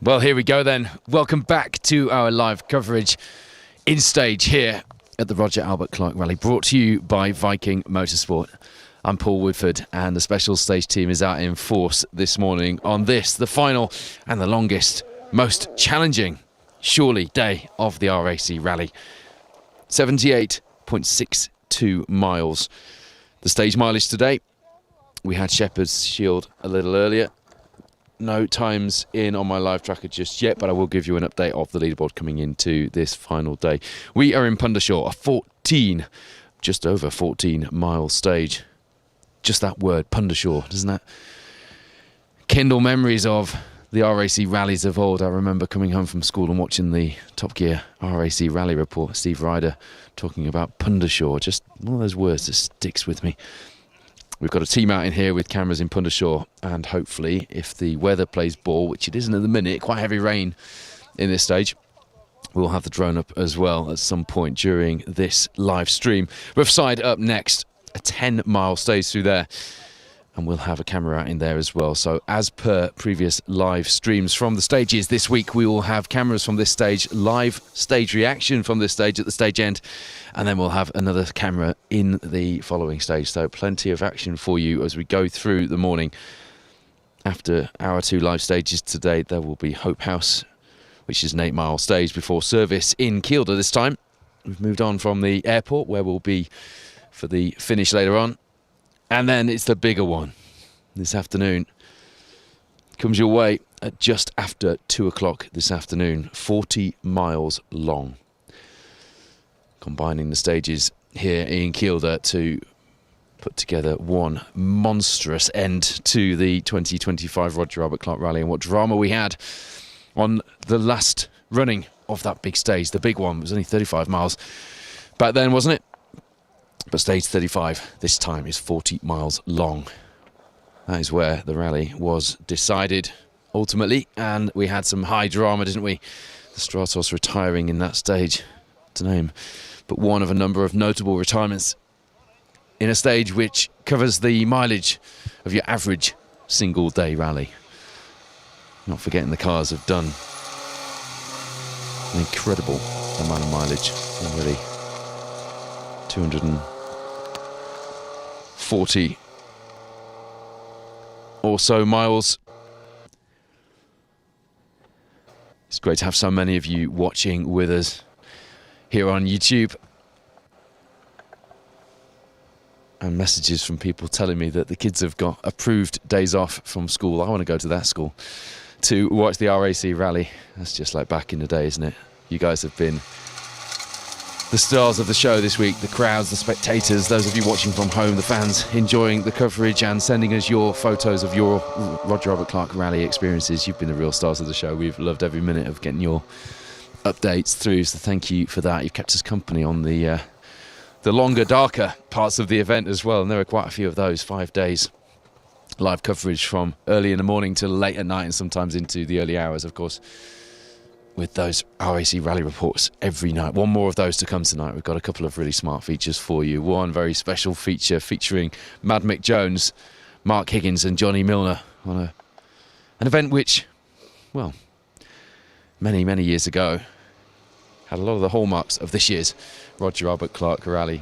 Well, here we go then. Welcome back to our live coverage in stage here at the Roger Albert Clark Rally, brought to you by Viking Motorsport. I'm Paul Woodford, and the special stage team is out in force this morning on this, the final and the longest, most challenging, surely, day of the R.A.C. rally. 78.62 miles. The stage mileage today. We had Shepherd's Shield a little earlier. No times in on my live tracker just yet, but I will give you an update of the leaderboard coming into this final day. We are in Pundershaw, a just over 14 mile stage. Just that word, Pundershaw, doesn't that kindle memories of the R.A.C. rallies of old? I remember coming home from school and watching the Top Gear R.A.C. rally report, Steve Ryder talking about Pundershaw. Just one of those words that sticks with me. We've got a team out in here with cameras in Pundershaw, and hopefully, if the weather plays ball, which it isn't at the minute, quite heavy rain in this stage, we'll have the drone up as well at some point during this live stream. Roughside up next, a 10-mile stage through there, and we'll have a camera out in there as well. So as per previous live streams from the stages this week, we will have cameras from this stage, live stage reaction from this stage at the stage end, and then we'll have another camera in the following stage. So plenty of action for you as we go through the morning. After our 2 live stages today, there will be Hope House, which is an 8-mile stage before service in Kielder this time. We've moved on from the airport, where we'll be for the finish later on. And then it's the bigger one this afternoon. Comes your way at just after 2 o'clock this afternoon. 40 miles long. Combining the stages here in Kielder to put together one monstrous end to the 2025 Roger Albert Clark Rally. And what drama we had on the last running of that big stage. The big one was only 35 miles back then, wasn't it? But stage 35 this time is 40 miles long. That is where the rally was decided ultimately, and we had some high drama, didn't we? The Stratos retiring in that stage, to name but one of a number of notable retirements in a stage which covers the mileage of your average single day rally. Not forgetting the cars have done an incredible amount of mileage already. 240 or so miles. It's great to have so many of you watching with us here on YouTube. And messages from people telling me that the kids have got approved days off from school. I want to go to that school to watch the R.A.C. rally. That's just like back in the day, isn't it? You guys have been the stars of the show this week, the crowds, the spectators, those of you watching from home, the fans enjoying the coverage and sending us your photos of your Roger Albert Clark rally experiences. You've been the real stars of the show. We've loved every minute of getting your updates through, so thank you for that. You've kept us company on the longer, darker parts of the event as well, and there are quite a few of those. 5 days live coverage from early in the morning till late at night, and sometimes into the early hours, of course, with those R.A.C. rally reports every night. One more of those to come tonight. We've got a couple of really smart features for you. One very special feature featuring Mad Mick Jones, Mark Higgins and Johnny Milner on an event which, well, many, many years ago had a lot of the hallmarks of this year's Roger Albert Clark Rally.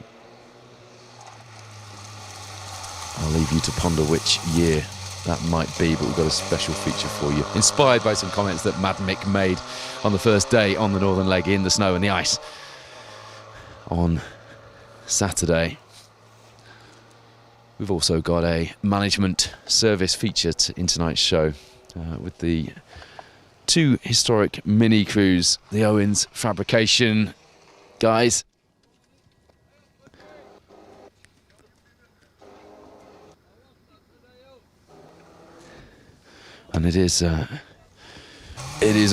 I'll leave you to ponder which year that might be, but we've got a special feature for you, inspired by some comments that Mad Mick made on the first day on the Northern Leg in the snow and the ice on Saturday. We've also got a management service feature in tonight's show with the 2 historic mini crews, the Owens Fabrication guys. And it is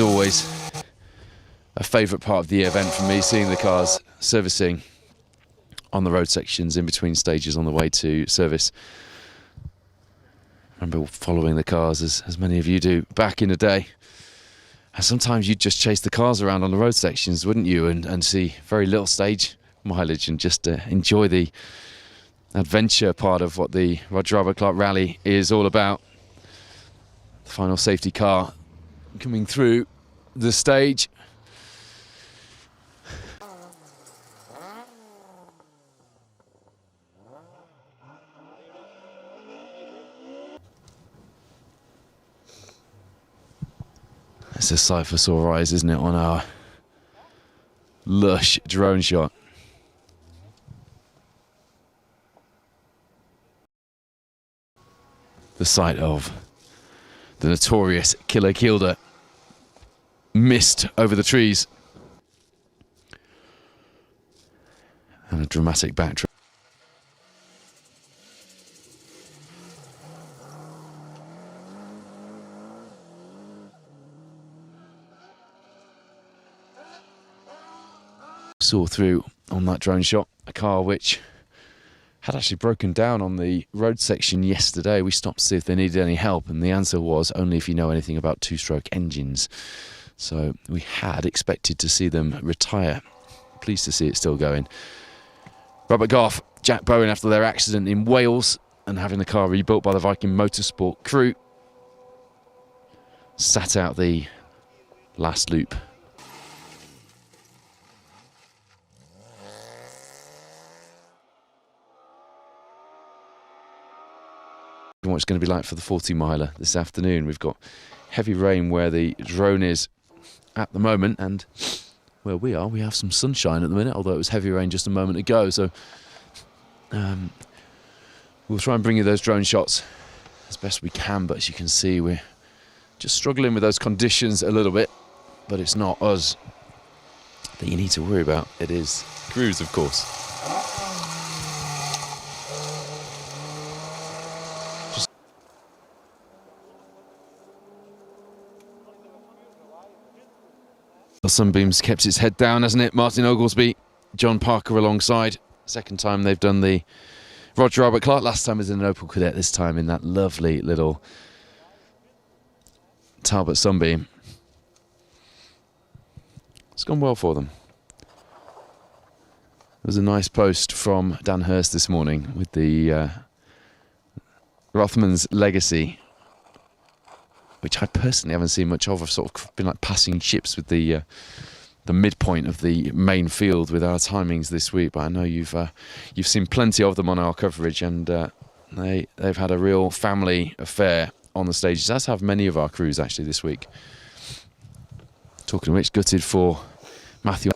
always a favourite part of the event for me, seeing the cars servicing on the road sections in between stages on the way to service. I remember following the cars, as many of you do, back in the day. And sometimes you'd just chase the cars around on the road sections, wouldn't you? And see very little stage mileage and just enjoy the adventure part of what the Roger Albert Clark Rally is all about. The final safety car coming through the stage. It's a sight for sore eyes, isn't it, on our lush drone shot. The sight of the notorious Killer Kilder missed over the trees. And a dramatic backdrop. Saw through on that drone shot a car which had actually broken down on the road section yesterday. We stopped to see if they needed any help, and the answer was only if you know anything about two-stroke engines. So we had expected to see them retire. Pleased to see it still going. Robert Goff, Jack Bowen, after their accident in Wales and having the car rebuilt by the Viking Motorsport crew, sat out the last loop. What it's going to be like for the 40-miler this afternoon. We've got heavy rain where the drone is at the moment, and where we are, we have some sunshine at the minute, although it was heavy rain just a moment ago. So we'll try and bring you those drone shots as best we can, but as you can see, we're just struggling with those conditions a little bit. But it's not us that you need to worry about. It is crews, of course. Sunbeams kept its head down, hasn't it? Martin Oglesby, John Parker alongside. Second time they've done the Roger Albert Clark. Last time was in an Opel Kadett, this time in that lovely little Talbot Sunbeam. It's gone well for them. There was a nice post from Dan Hurst this morning with the Rothman's legacy, which I personally haven't seen much of. I've sort of been like passing ships with the midpoint of the main field with our timings this week, but I know you've seen plenty of them on our coverage, and they've had a real family affair on the stages, as have many of our crews actually this week. Talking of which, gutted for Matthew.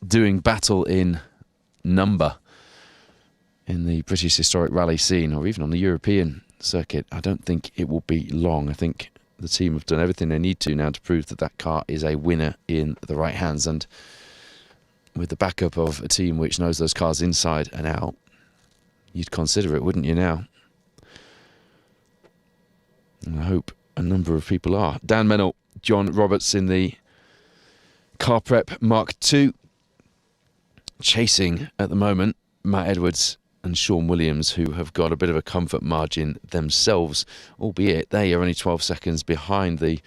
Doing battle in number in the British historic rally scene, or even on the European circuit. I don't think it will be long. I think the team have done everything they need to now to prove that that car is a winner in the right hands, and with the backup of a team which knows those cars inside and out, you'd consider it, wouldn't you now? And I hope a number of people are. Dan Mennell, John Roberts in the Car Prep Mark II. Chasing at the moment Matt Edwards and Sean Williams, who have got a bit of a comfort margin themselves, albeit they are only 12 seconds behind the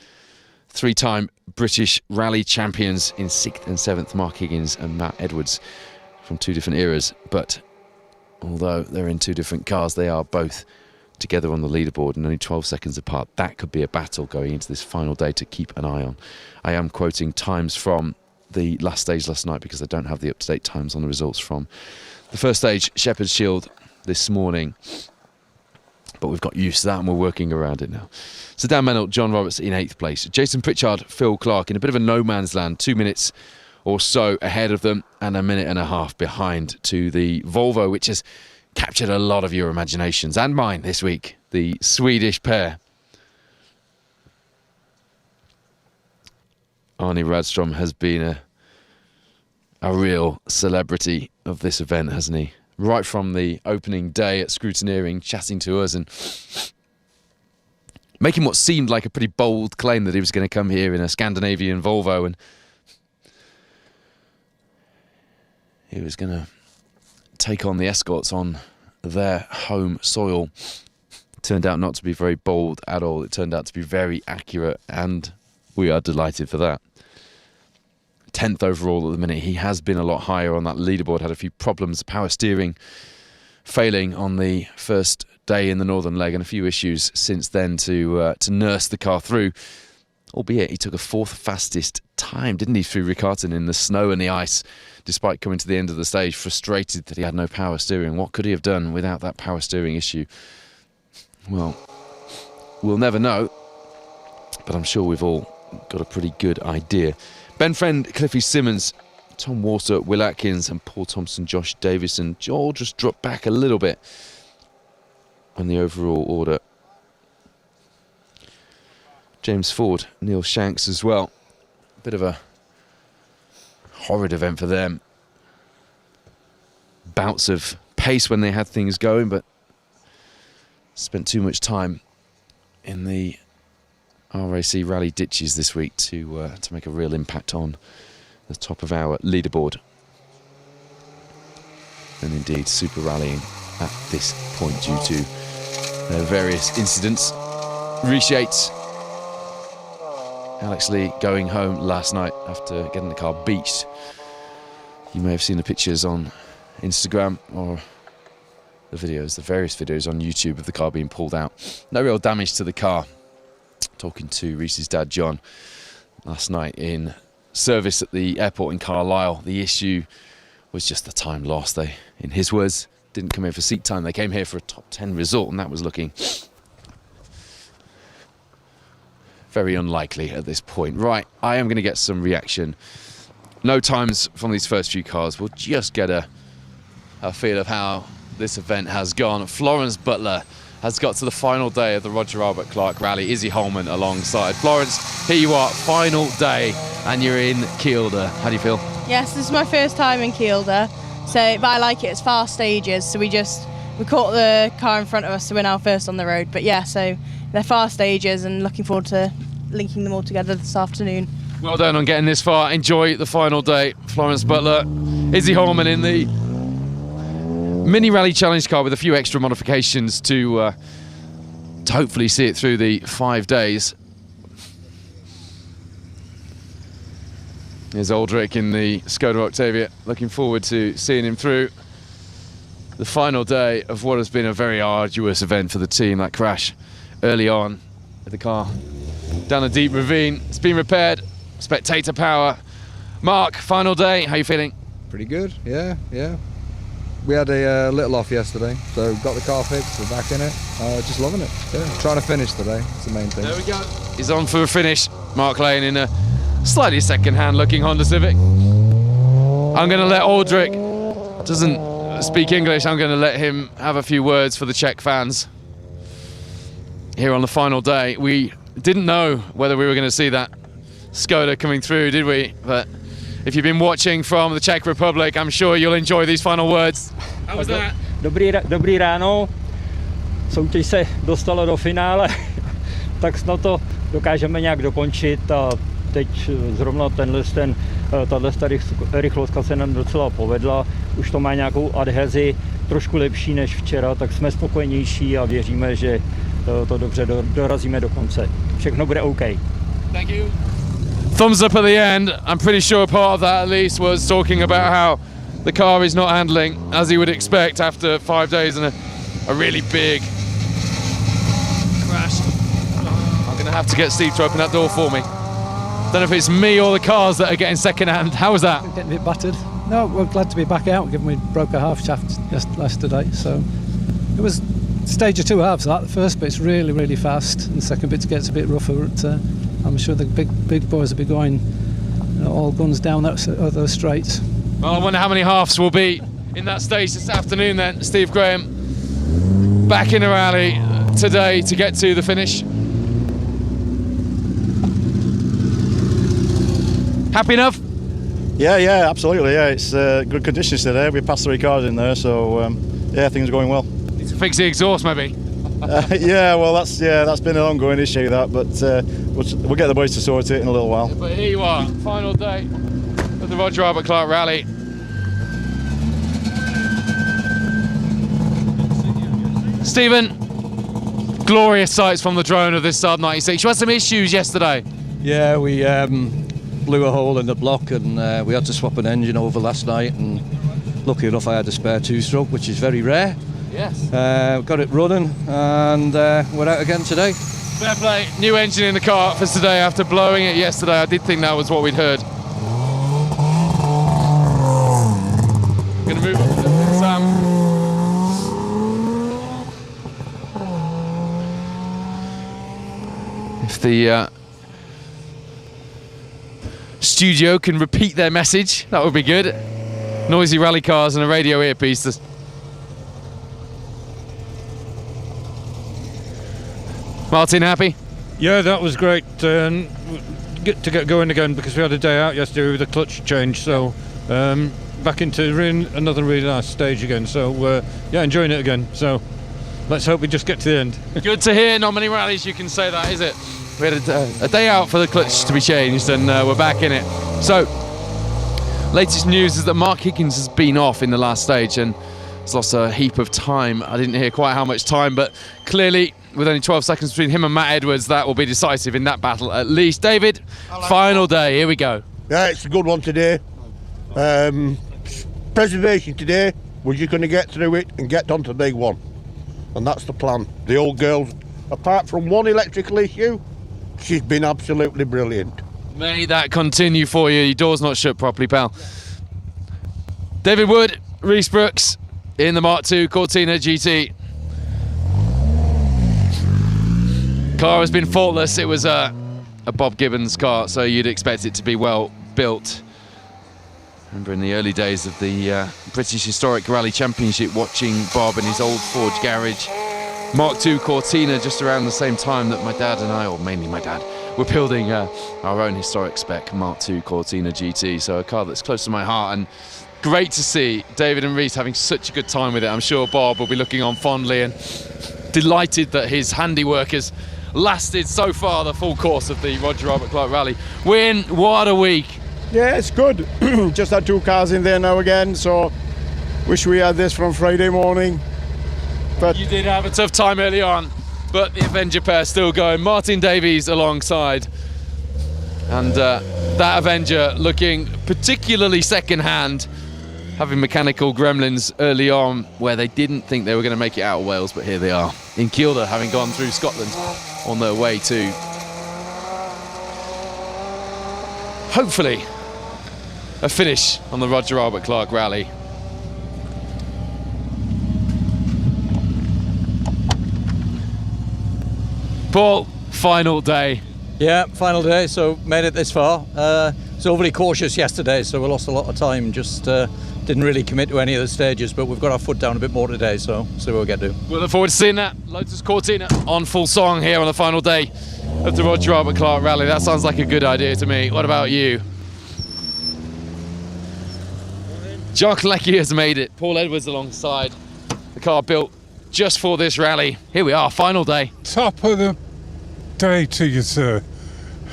three-time British rally champions in 6th and 7th, Mark Higgins and Matt Edwards, from two different eras. But although they're in two different cars, they are both together on the leaderboard and only 12 seconds apart. That could be a battle going into this final day to keep an eye on. I am quoting times from the last stage last night because I don't have the up-to-date times on the results from the first stage, Shepherd's Shield, this morning. But we've got used to that and we're working around it now. So Dan Mennell, John Roberts in 8th place. Jason Pritchard, Phil Clark in a bit of a no man's land, 2 minutes or so ahead of them and a minute and a half behind to the Volvo, which has captured a lot of your imaginations and mine this week. the Swedish pair. Arne Radstrom has been a real celebrity of this event, hasn't he? Right from the opening day at Scrutineering, chatting to us and making what seemed like a pretty bold claim that he was going to come here in a Scandinavian Volvo and he was going to take on the Escorts on their home soil. Turned out not to be very bold at all. It turned out to be very accurate, and we are delighted for that. 10th overall at the minute. He has been a lot higher on that leaderboard. Had a few problems, power steering failing on the first day in the northern leg, and a few issues since then to nurse the car through. Albeit he took a 4th fastest time, didn't he, through Riccarton in the snow and the ice, despite coming to the end of the stage, frustrated that he had no power steering. What could he have done without that power steering issue? Well, we'll never know, but I'm sure we've all got a pretty good idea. Ben Friend, Cliffy Simmons, Tom Water, Will Atkins and Paul Thompson, Josh Davison, all just dropped back a little bit on the overall order. James Ford, Neil Shanks as well. A bit of a horrid event for them. Bouts of pace when they had things going, but spent too much time in the R.A.C. rally ditches this week to make a real impact on the top of our leaderboard. And indeed, super rallying at this point due to various incidents. Reece Yates, Alex Lee going home last night after getting the car beached. You may have seen the pictures on Instagram or the videos, the various videos on YouTube of the car being pulled out. No real damage to the car. Talking to Reece's dad, John, last night in service at the airport in Carlisle. The issue was just the time lost. They, in his words, didn't come here for seat time. They came here for a top 10 result, and that was looking very unlikely at this point. Right, I am going to get some reaction. No times from these first few cars. We'll just get a feel of how this event has gone. Florence Butler has got to the final day of the Roger Albert Clark Rally. Izzy Holman alongside. Florence, here you are, final day, and you're in Kielder. How do you feel? Yes, this is my first time in Kielder, but I like it. It's fast stages, so we caught the car in front of us, so we're now first on the road. But yeah, so they're fast stages, and looking forward to linking them all together this afternoon. Well done on getting this far. Enjoy the final day. Florence Butler, Izzy Holman in the Mini Rally Challenge car with a few extra modifications to hopefully see it through the 5 days. Here's Aldrich in the Skoda Octavia. Looking forward to seeing him through the final day of what has been a very arduous event for the team. That crash early on with the car down a deep ravine. It's been repaired. Spectator power. Mark, final day. How are you feeling? Pretty good, yeah. We had a little off yesterday, so got the car fixed, we're back in it. Just loving it, yeah. Trying to finish today, it's the main thing. There we go. He's on for a finish. Mark Lane in a slightly second-hand looking Honda Civic. I'm going to let Aldrich, doesn't speak English, I'm going to let him have a few words for the Czech fans. Here on the final day, we didn't know whether we were going to see that Skoda coming through, did we? But if you've been watching from the Czech Republic, I'm sure you'll enjoy these final words. How was that? Dobrý ráno. Soutěž se dostala do finále, tak snad to dokážeme nějak dokončit a teď zrovna tato rychlovka se nám docela povedla. Už to má nějakou adhezi, trošku lepší než včera, tak jsme spokojenější a věříme, že to dobře dorazíme do konce. Všechno bude OK. Thank you. Thumbs up at the end. I'm pretty sure part of that at least was talking about how the car is not handling as he would expect after 5 days and a really big crash. I'm going to have to get Steve to open that door for me. Don't know if it's me or the cars that are getting second hand. How was that? Getting a bit battered. No, we're glad to be back out, given we broke a half shaft yesterday. So it was stage of 2 halves. That the first bit's really, really fast, and the second bit gets a bit rougher. But I'm sure the big boys will be going all guns down those straights. Well, I wonder how many halves will be in that stage this afternoon then. Steve Graham back in the rally. today to get to the finish. Happy enough? Yeah, absolutely. Yeah, it's good conditions today. We passed 3 cars in there, so yeah, things are going well. Need to fix the exhaust, maybe. Yeah, well, that's been an ongoing issue, that, but we'll get the boys to sort it in a little while. But here you are, final day of the Roger Albert Clark Rally. Stephen, glorious sights from the drone of this Saab 96. You had some issues yesterday. Yeah, we blew a hole in the block and we had to swap an engine over last night, and lucky enough I had a spare 2-stroke, which is very rare. Yes. Got it running and we're out again today. Fair play. New engine in the car for today after blowing it yesterday. I did think that was what we'd heard. Gonna move on to Sam. If the studio can repeat their message, that would be good. Noisy rally cars and a radio earpiece. Martin, happy? Yeah, that was great. Get going again because we had a day out yesterday with a clutch change, so back into another really nice stage again. So yeah, enjoying it again. So let's hope we just get to the end. Good to hear. Not many rallies you can say that, is it? We had a day out for the clutch to be changed, and we're back in it. So, latest news is that Mark Higgins has been off in the last stage and has lost a heap of time. I didn't hear quite how much time, but clearly, with only 12 seconds between him and Matt Edwards, that will be decisive in that battle at least. David, final day, here we go. Yeah, it's a good one today. Preservation today, we're just going to get through it and get on to the big one. And that's the plan. The old girl, apart from one electrical issue, she's been absolutely brilliant. May that continue for you. Your door's not shut properly, pal. David Wood, Reece Brooks in the Mark II Cortina GT. Car has been faultless. It was a Bob Gibbons car, so you'd expect it to be well built. Remember in the early days of the British Historic Rally Championship, watching Bob in his old Forge garage. Mark II Cortina, just around the same time that my dad and I, or mainly my dad, were building our own historic spec Mark II Cortina GT. So a car that's close to my heart, and great to see David and Reece having such a good time with it. I'm sure Bob will be looking on fondly and delighted that his handiwork has lasted so far the full course of the Roger Albert Clark Rally. Win, what a week. Yeah, it's good. Just had 2 cars in there now again, so wish we had this from Friday morning. But you did have a tough time early on, but the Avenger pair still going. Martin Davies alongside, and that Avenger looking particularly second-hand, having mechanical gremlins early on where they didn't think they were going to make it out of Wales, but here they are in Kielder, having gone through Scotland on their way to hopefully a finish on the Roger Albert Clark Rally. Paul, final day. Yeah, final day, so made it this far. Was overly cautious yesterday, so we lost a lot of time. Just didn't really commit to any of the stages, but we've got our foot down a bit more today, so see what we get to. We'll look forward to seeing that. Lotus Cortina on full song here on the final day of the Roger Albert Clark Rally. That sounds like a good idea to me. What about you? Jock Leckie has made it. Paul Edwards alongside. The car built just for this rally. Here we are, final day. Top of the day to you, sir.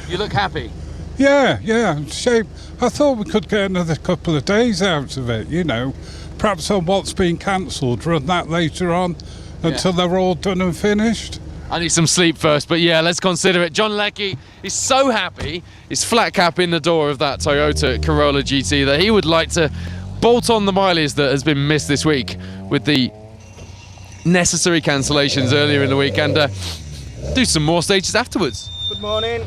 You look happy. Yeah, shame. I thought we could get another couple of days out of it, you know. Perhaps on what's been cancelled, run that later on until they're all done and finished. I need some sleep first, but yeah, let's consider it. John Leckie is so happy, his flat cap in the door of that Toyota Corolla GT, that he would like to bolt on the mileage that has been missed this week with the necessary cancellations earlier in the week, and do some more stages afterwards. good morning.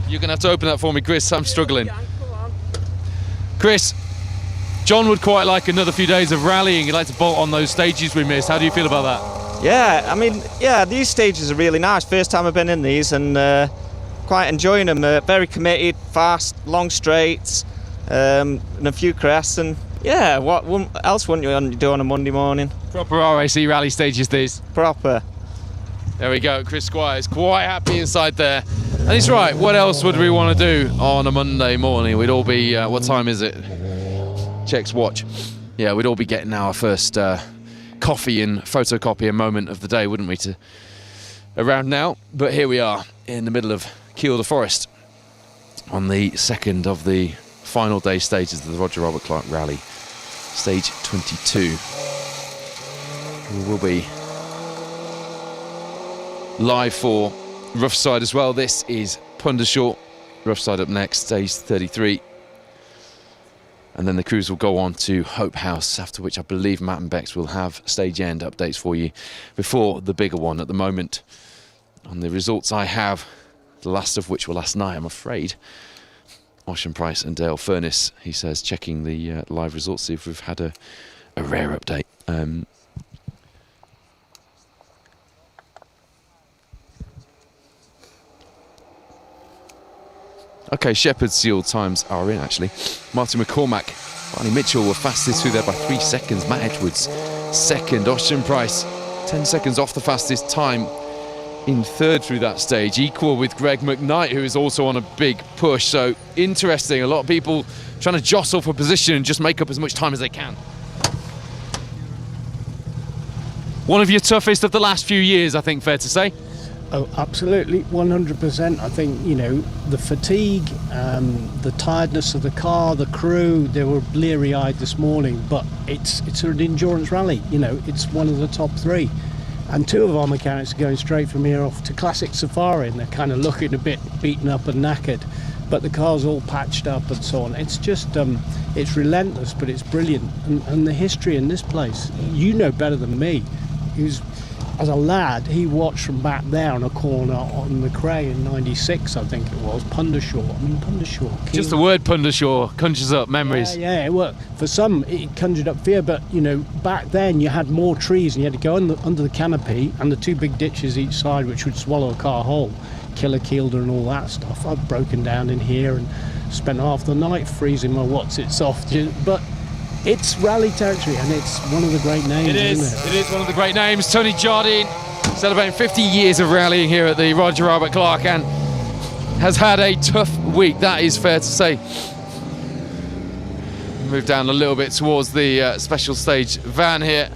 You're going to have to open that for me, Chris. I'm struggling. Chris, John would quite like another few days of rallying. He'd like to bolt on those stages we missed. How do you feel about that? Yeah, I mean, these stages are really nice. First time I've been in these, and quite enjoying them. Very committed, fast, long straights, and a few crests. And yeah, what else wouldn't you do on a Monday morning? Proper R.A.C. rally stages these. Proper. There we go, Chris Squire's quite happy inside there. And he's right, what else would we want to do on a Monday morning? We'd all be, what time is it? Checks watch. Yeah, we'd all be getting our first coffee and photocopy moment of the day, wouldn't we, around now? But here we are in the middle of Kielder Forest on the second of the final day stages of the Roger Robert Clark Rally, stage 22. We will be live for Roughside as well. This is Pundershaw, Roughside up next, stage 33. And then the crews will go on to Hope House, after which I believe Matt and Bex will have stage end updates for you before the bigger one. At the moment, on the results I have, the last of which were last night, I'm afraid, Ocean Price and Dale Furness, he says, checking the live results, see if we've had a rare update. Okay, Shepherd's Seal times are in, actually. Martin McCormack, Barney Mitchell were fastest through there by 3 seconds. Matt Edwards, second. Ocean Price, 10 seconds off the fastest time in third through that stage. Equal with Greg McKnight, who is also on a big push. So interesting. A lot of people trying to jostle for position and just make up as much time as they can. One of your toughest of the last few years, I think, fair to say. Oh, absolutely, 100%. I think, you know, the fatigue, the tiredness of the car, the crew, they were bleary-eyed this morning, but it's an endurance rally, you know, it's one of the top 3. And 2 of our mechanics are going straight from here off to Classic Safari, and they're kind of looking a bit beaten up and knackered, but the car's all patched up and so on. It's just, it's relentless, but it's brilliant. And the history in this place, you know better than me. As a lad, he watched from back there on a corner on McRae in '96, I think it was, Pundershaw. I mean, Pundershaw. Just the word Pundershaw conjures up memories. Yeah, well, for some, it conjured up fear, but, you know, back then you had more trees and you had to go under the canopy and the 2 big ditches each side, which would swallow a car whole, Killer Kielder and all that stuff. I've broken down in here and spent half the night freezing my what's-its off, but it's rally territory, and it's one of the great names, isn't it? It is one of the great names. Tony Jardine, celebrating 50 years of rallying here at the Roger Robert Clark, and has had a tough week, that is fair to say. Move down a little bit towards the special stage van here.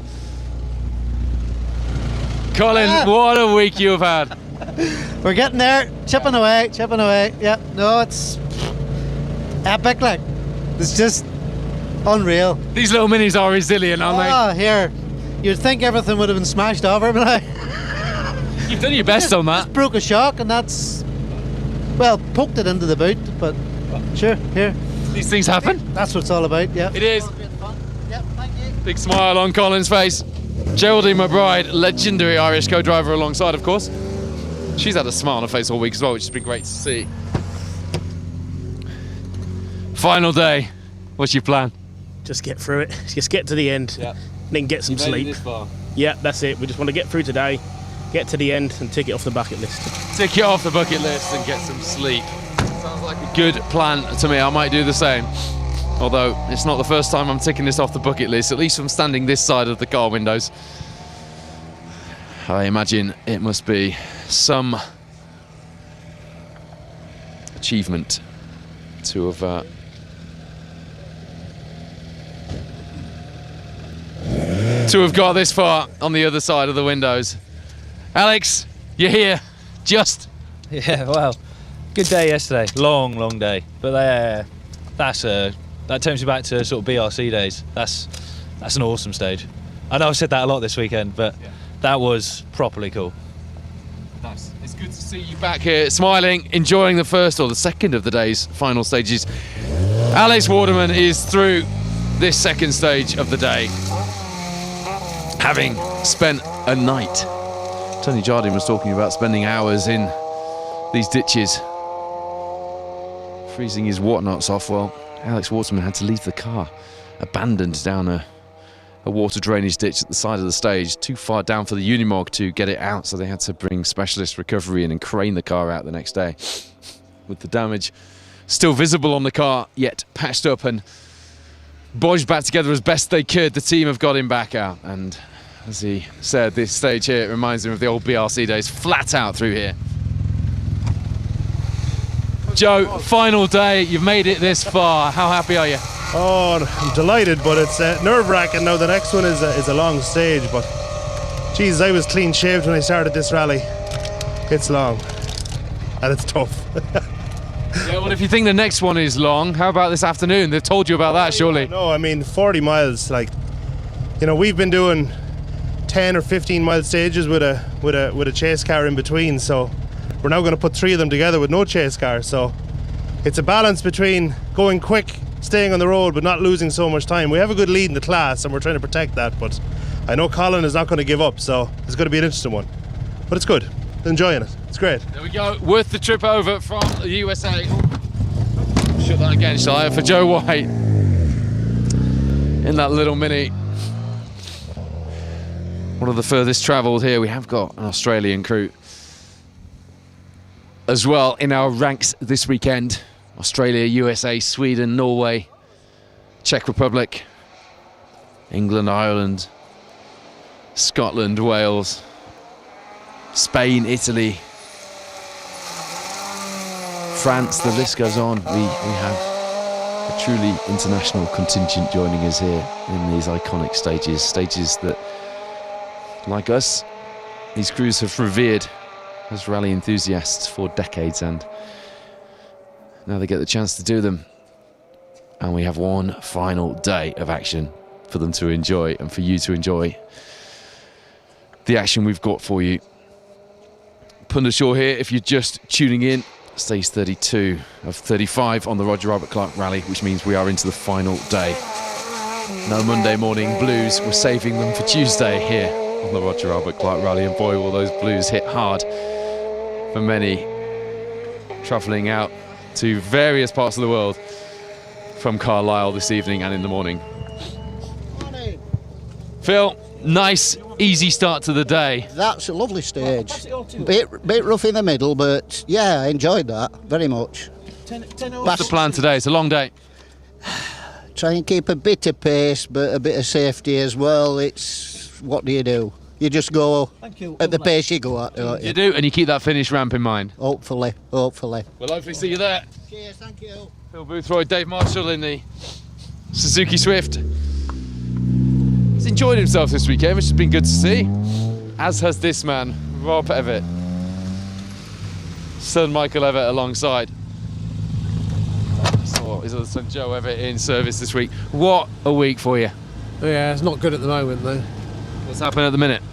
Colin, what a week you have had. We're getting there, chipping away. Yeah, no, it's epic, like. It's just unreal. These little minis are resilient, aren't they? Oh, here. You'd think everything would have been smashed over, but you've done your best on that. Just broke a shock, and that's, well, poked it into the boot, but sure, here. These things happen. That's what it's all about, yeah. It is. Yep, thank you. Big smile on Colin's face. Geraldine McBride, legendary Irish co-driver alongside, of course. She's had a smile on her face all week as well, which has been great to see. Final day. What's your plan? Just get through it. Just get to the end. Yeah. Then get some sleep. This far. Yeah, that's it. We just want to get through today, get to the end, and tick it off the bucket list. Tick it off the bucket list and get some sleep. Sounds like a good plan to me. I might do the same. Although it's not the first time I'm ticking this off the bucket list, at least from standing this side of the car windows. I imagine it must be some achievement to have got this far on the other side of the windows. Alex, you're here. Just. Yeah, well, good day yesterday. Long day. But that takes me back to sort of BRC days. That's an awesome stage. I know I've said that a lot this weekend, but that was properly cool. Nice. It's good to see you back here, smiling, enjoying the first or the second of the day's final stages. Alex Waterman is through this second stage of the day, having spent a night. Tony Jardine was talking about spending hours in these ditches, freezing his whatnots off. Well, Alex Waterman had to leave the car, abandoned down a water drainage ditch at the side of the stage, too far down for the Unimog to get it out, so they had to bring specialist recovery in and crane the car out the next day, with the damage still visible on the car, yet patched up and bodged back together as best they could. The team have got him back out, and as he said, this stage here reminds him of the old BRC days, flat out through here. Joe, final day, you've made it this far. How happy are you? Oh, I'm delighted, but it's nerve-wracking now. The next one is a long stage, but Jesus, I was clean shaved when I started this rally. It's long and it's tough. Yeah, well, if you think the next one is long, how about this afternoon? They've told you about that, surely. No, I mean 40 miles. Like, you know, we've been doing 10 or 15 mile stages with a chase car in between. So we're now going to put 3 of them together with no chase car. So it's a balance between going quick, staying on the road, but not losing so much time. We have a good lead in the class, and we're trying to protect that. But I know Colin is not going to give up, so it's going to be an interesting one. But it's good. Enjoying it. It's great. There we go. Worth the trip over from the USA. Shut that again, shall I? For Joe White in that little Mini. One of the furthest travelled here. We have got an Australian crew as well in our ranks this weekend. Australia, USA, Sweden, Norway, Czech Republic, England, Ireland, Scotland, Wales, Spain, Italy, France, the list goes on. We have a truly international contingent joining us here in these iconic stages that, like us, these crews have revered as rally enthusiasts for decades, and now they get the chance to do them. And we have one final day of action for them to enjoy, and for you to enjoy the action we've got for you. Pundershaw here, if you're just tuning in, stage 32 of 35 on the Roger Robert Clark Rally, which means we are into the final day. No Monday morning blues, we're saving them for Tuesday here on the Roger Robert Clark Rally, and boy will those blues hit hard for many travelling out to various parts of the world from Carlisle this evening and in the morning. Phil, nice, easy start to the day. That's a lovely stage. Bit rough in the middle, but yeah, I enjoyed that very much. What's the plan today? It's a long day. Try and keep a bit of pace, but a bit of safety as well. It's, what do? You just go at the pace you go at, don't you? You do, and you keep that finish ramp in mind. Hopefully. We'll hopefully see you there. Cheers, thank you. Phil Boothroyd, Dave Marshall in the Suzuki Swift. He's enjoyed himself this weekend, which has been good to see. As has this man, Rob Evatt. Son Michael Evatt alongside. Saw his other son Joe Evatt in service this week. What a week for you. Yeah, it's not good at the moment though. What's happening at the minute?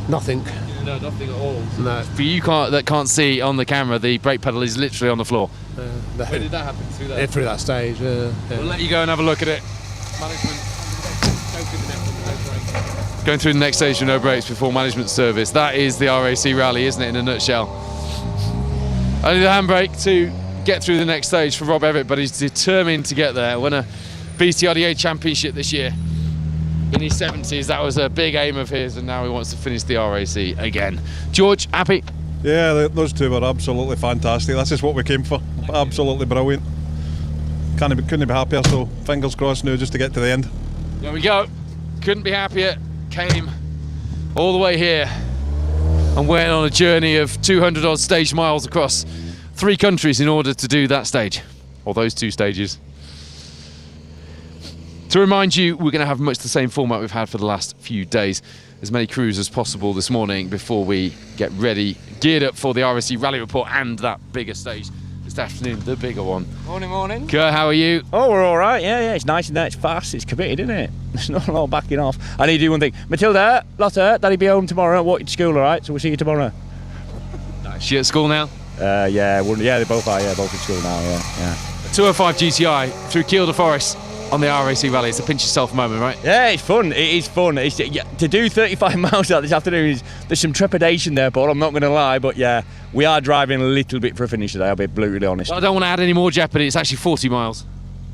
Nothing. No, nothing at all. No. For you that can't see on the camera, the brake pedal is literally on the floor. Where did that happen? Through that? Through that stage. Yeah. We'll let you go and have a look at it. Management. Going through the next stage with no brakes before management service. That is the R.A.C rally, isn't it, in a nutshell? Only the handbrake to get through the next stage for Rob Evatt, but he's determined to get there. Won a BTRDA championship this year. In his 70s, that was a big aim of his, and now he wants to finish the R.A.C again. George, happy? Yeah, those two were absolutely fantastic. That's just what we came for. Absolutely brilliant. Couldn't be happier, so fingers crossed now just to get to the end. There we go. Couldn't be happier. Came all the way here and went on a journey of 200 odd stage miles across 3 countries in order to do that stage, or those 2 stages. To remind you, we're going to have much the same format we've had for the last few days. As many crews as possible this morning before we get ready, geared up for the R.A.C Rally Report and that bigger stage this afternoon, the bigger one. Morning. Kurt, how are you? Oh, we're all right. Yeah. It's nice and it's fast. It's committed, isn't it? There's not a lot of backing off. I need to do one thing. Matilda, Lotta, Daddy be home tomorrow. Walk you to school, all right? So we'll see you tomorrow. She at school now? Yeah, they both are. Yeah, both at school now. Yeah. 205 GTI through Kielder Forest on the R.A.C Rally. It's a pinch yourself moment, right? Yeah, it's fun. It is fun. To do 35 miles out this afternoon, there's some trepidation there, Paul. I'm not going to lie, but yeah, we are driving a little bit for a finish today. I'll be brutally honest. Well, I don't want to add any more jeopardy. It's actually 40 miles.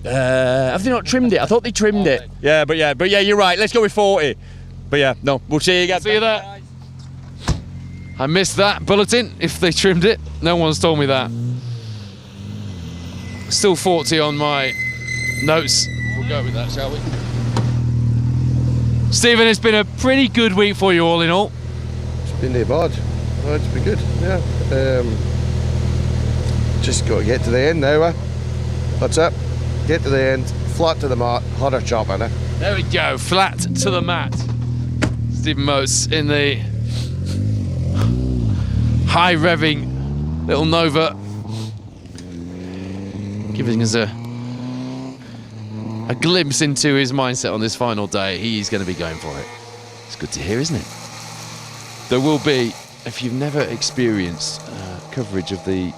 Have they not trimmed it? I thought they trimmed it. Yeah, but yeah, you're right. Let's go with 40. But yeah, no, we'll see you again. See you there. I missed that bulletin. If they trimmed it, no one's told me that. Still 40 on my notes. We'll go with that, shall we? Stephen, it's been a pretty good week for you all in all. It's been no bad. Oh, it's been good, yeah. Just got to get to the end now, eh? That's it. Get to the end, flat to the mat, harder chop in it. There we go, flat to the mat. Stephen Moats in the high revving little Nova, giving us a glimpse into his mindset on this final day. He's going to be going for it. It's good to hear, isn't it? There will be, if you've never experienced coverage of the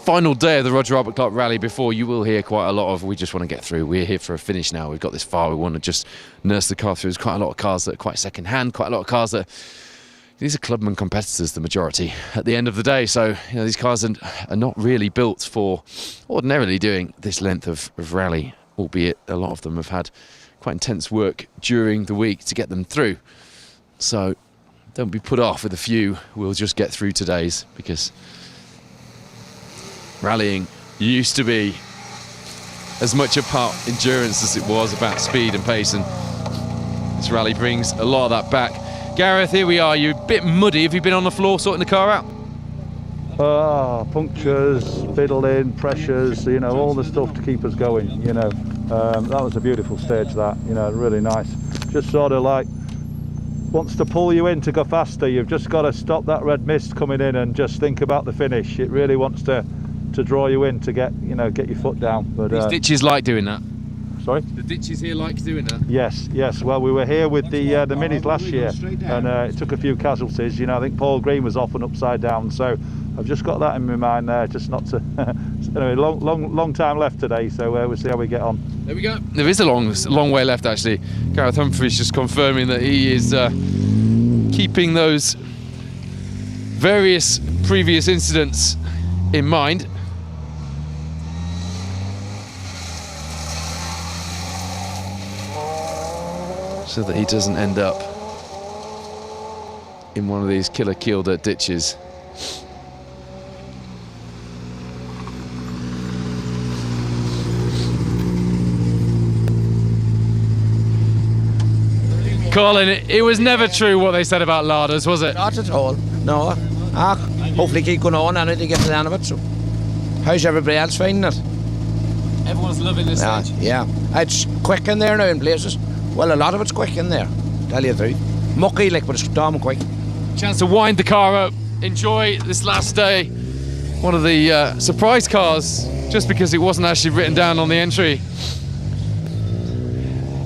final day of the Roger Albert Clark Rally before, you will hear quite a lot of, we just want to get through, we're here for a finish now, we've got this far, we want to just nurse the car through. There's quite a lot of cars that are quite second hand, quite a lot of cars that these are clubman competitors, the majority, at the end of the day. So, these cars are not really built for ordinarily doing this length of rally, albeit a lot of them have had quite intense work during the week to get them through. So, don't be put off with a few. We'll just get through today's, because rallying used to be as much about endurance as it was about speed and pace, and this rally brings a lot of that back. Gareth, here we are. You're a bit muddy. Have you been on the floor sorting the car out? Punctures, fiddling, pressures, all the stuff to keep us going, That was a beautiful stage, that, really nice. Just sort of like wants to pull you in to go faster. You've just got to stop that red mist coming in and just think about the finish. It really wants to draw you in to get your foot down. But these ditches like doing that. Sorry? The ditches here like doing that. Yes. Well, we were here with the minis last year, and it took a few casualties. I think Paul Green was off and upside down. So I've just got that in my mind there, just not to. Anyway, long time left today, so we'll see how we get on. There we go. There is a long way left, actually. Gareth Humphries just confirming that he is keeping those various previous incidents in mind. So that he doesn't end up in one of these killer Kielder ditches. Colin, it was never true what they said about larders, was it? Not at all, no. Hopefully keep going on and to get to the end of it. So, how's everybody else finding it? Everyone's loving this stage. Yeah, it's quick in there now in places. Well, a lot of it's quick in there, tell you the truth. Mucky, but it's damn quick. Chance to wind the car up, enjoy this last day. One of the surprise cars, just because it wasn't actually written down on the entry.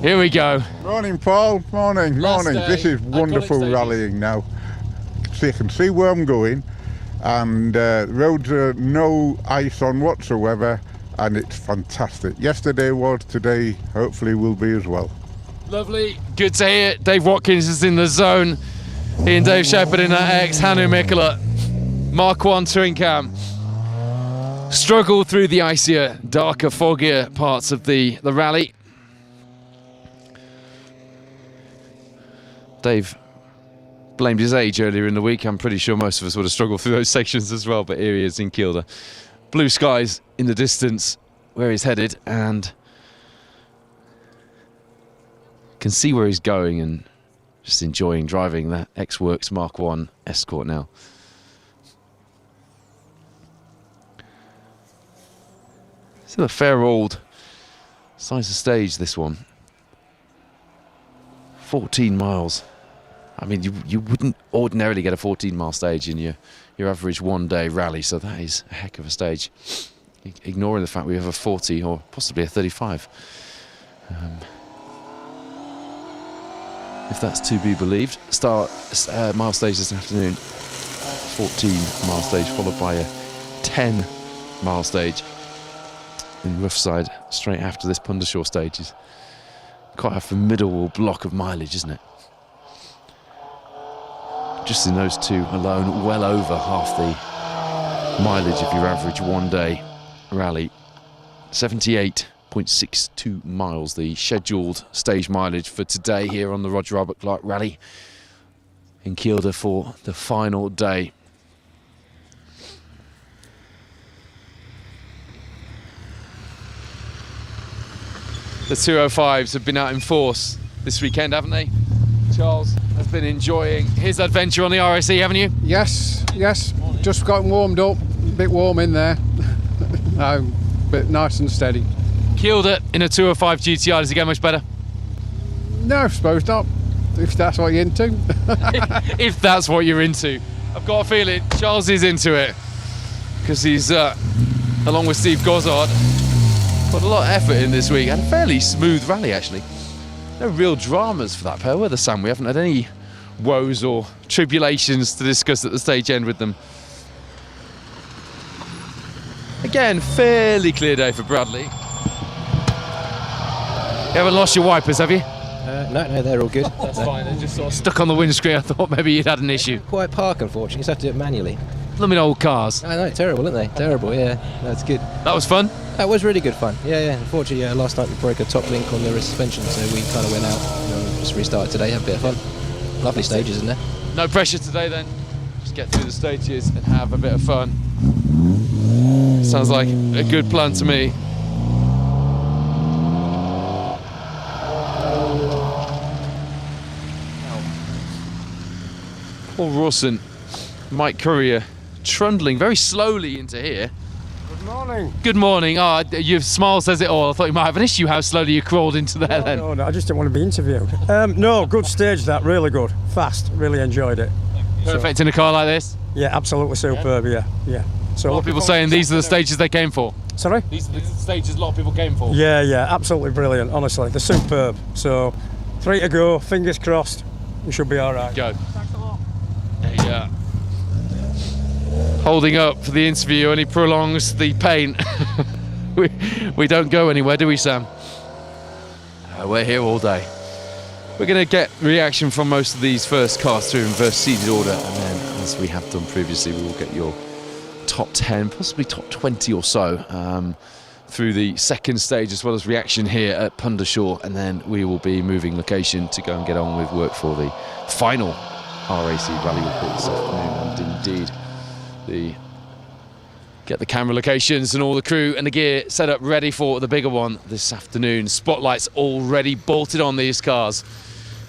Here we go. Morning, Paul. Morning. This is wonderful rallying now. So you can see where I'm going, and roads are no ice on whatsoever, and it's fantastic. Yesterday was, today hopefully will be as well. Lovely, good to hear. Dave Watkins is in the zone. He and Dave Shepherd in that X, Hannu Mikkola, Mark 1 touring cam. Struggle through the icier, darker, foggier parts of the rally. Dave blamed his age earlier in the week. I'm pretty sure most of us would have struggled through those sections as well, but here he is in Kielder. Blue skies in the distance where he's headed, and can see where he's going and just enjoying driving that X-Works Mark 1 Escort now. Still a fair old size of stage, this one. 14 miles. I mean, you wouldn't ordinarily get a 14-mile stage in your average one-day rally, so that is a heck of a stage. Ignoring the fact we have a 40 or possibly a 35. If that's to be believed. Mile stage this afternoon. 14-mile stage followed by a 10-mile stage in Roughside straight after this Pundershaw stage. Is quite a formidable block of mileage, isn't it? Just in those two alone, well over half the mileage of your average one-day rally. 78.62 miles, the scheduled stage mileage for today here on the Roger Albert Clark Rally in Kielder for the final day. The 205s have been out in force this weekend, haven't they? Charles has been enjoying his adventure on the R.A.C, haven't you? Yes, yes. Just gotten warmed up. A bit warm in there. But nice and steady. Killed it in a 205 GTI. Does it get much better? No, I suppose not. If that's what you're into. If that's what you're into. I've got a feeling Charles is into it. Because he's, along with Steve Gozzard, put a lot of effort in this week. And a fairly smooth rally, actually. No real dramas for that pair, were there, Sam? We haven't had any woes or tribulations to discuss at the stage end with them. Again, fairly clear day for Bradley. You haven't lost your wipers, have you? No, they're all good. That's fine, they're just sort of stuck on the windscreen. I thought maybe you'd had an issue. Quiet park, unfortunately, so I have to do it manually. Blooming old cars. I know, terrible, aren't they? Terrible, yeah. That's good. That was fun? That was really good fun. Yeah. Unfortunately, last night we broke a top link on the rear suspension, so we kind of went out and just restarted today, had a bit of fun. Lovely stages, isn't there? No pressure today then. Just get through the stages and have a bit of fun. Sounds like a good plan to me. Paul Rawson, Mike Courier, trundling very slowly into here. Good morning. Good morning. Oh, your smile says it all. I thought you might have an issue how slowly you crawled into there then. No, I just didn't want to be interviewed. No, good stage that, really good. Fast, really enjoyed it. Perfect in a car like this? Yeah, absolutely superb, yeah. So A lot of people saying these are the stages they came for. Sorry? These are the stages a lot of people came for. Yeah, absolutely brilliant, honestly. They're superb. So, 3 to go, fingers crossed, we should be all right. Go. Thanks a lot. Yeah. Holding up for the interview only prolongs the pain. we don't go anywhere, do we, Sam? We're here all day. We're going to get reaction from most of these first cars through in reverse seeded order, and then, as we have done previously, we will get your top 10, possibly top 20 or so through the second stage, as well as reaction here at Pundershaw, and then we will be moving location to go and get on with work for the final R.A.C rally report this afternoon. And indeed, get the camera locations and all the crew and the gear set up ready for the bigger one this afternoon. Spotlights already bolted on these cars,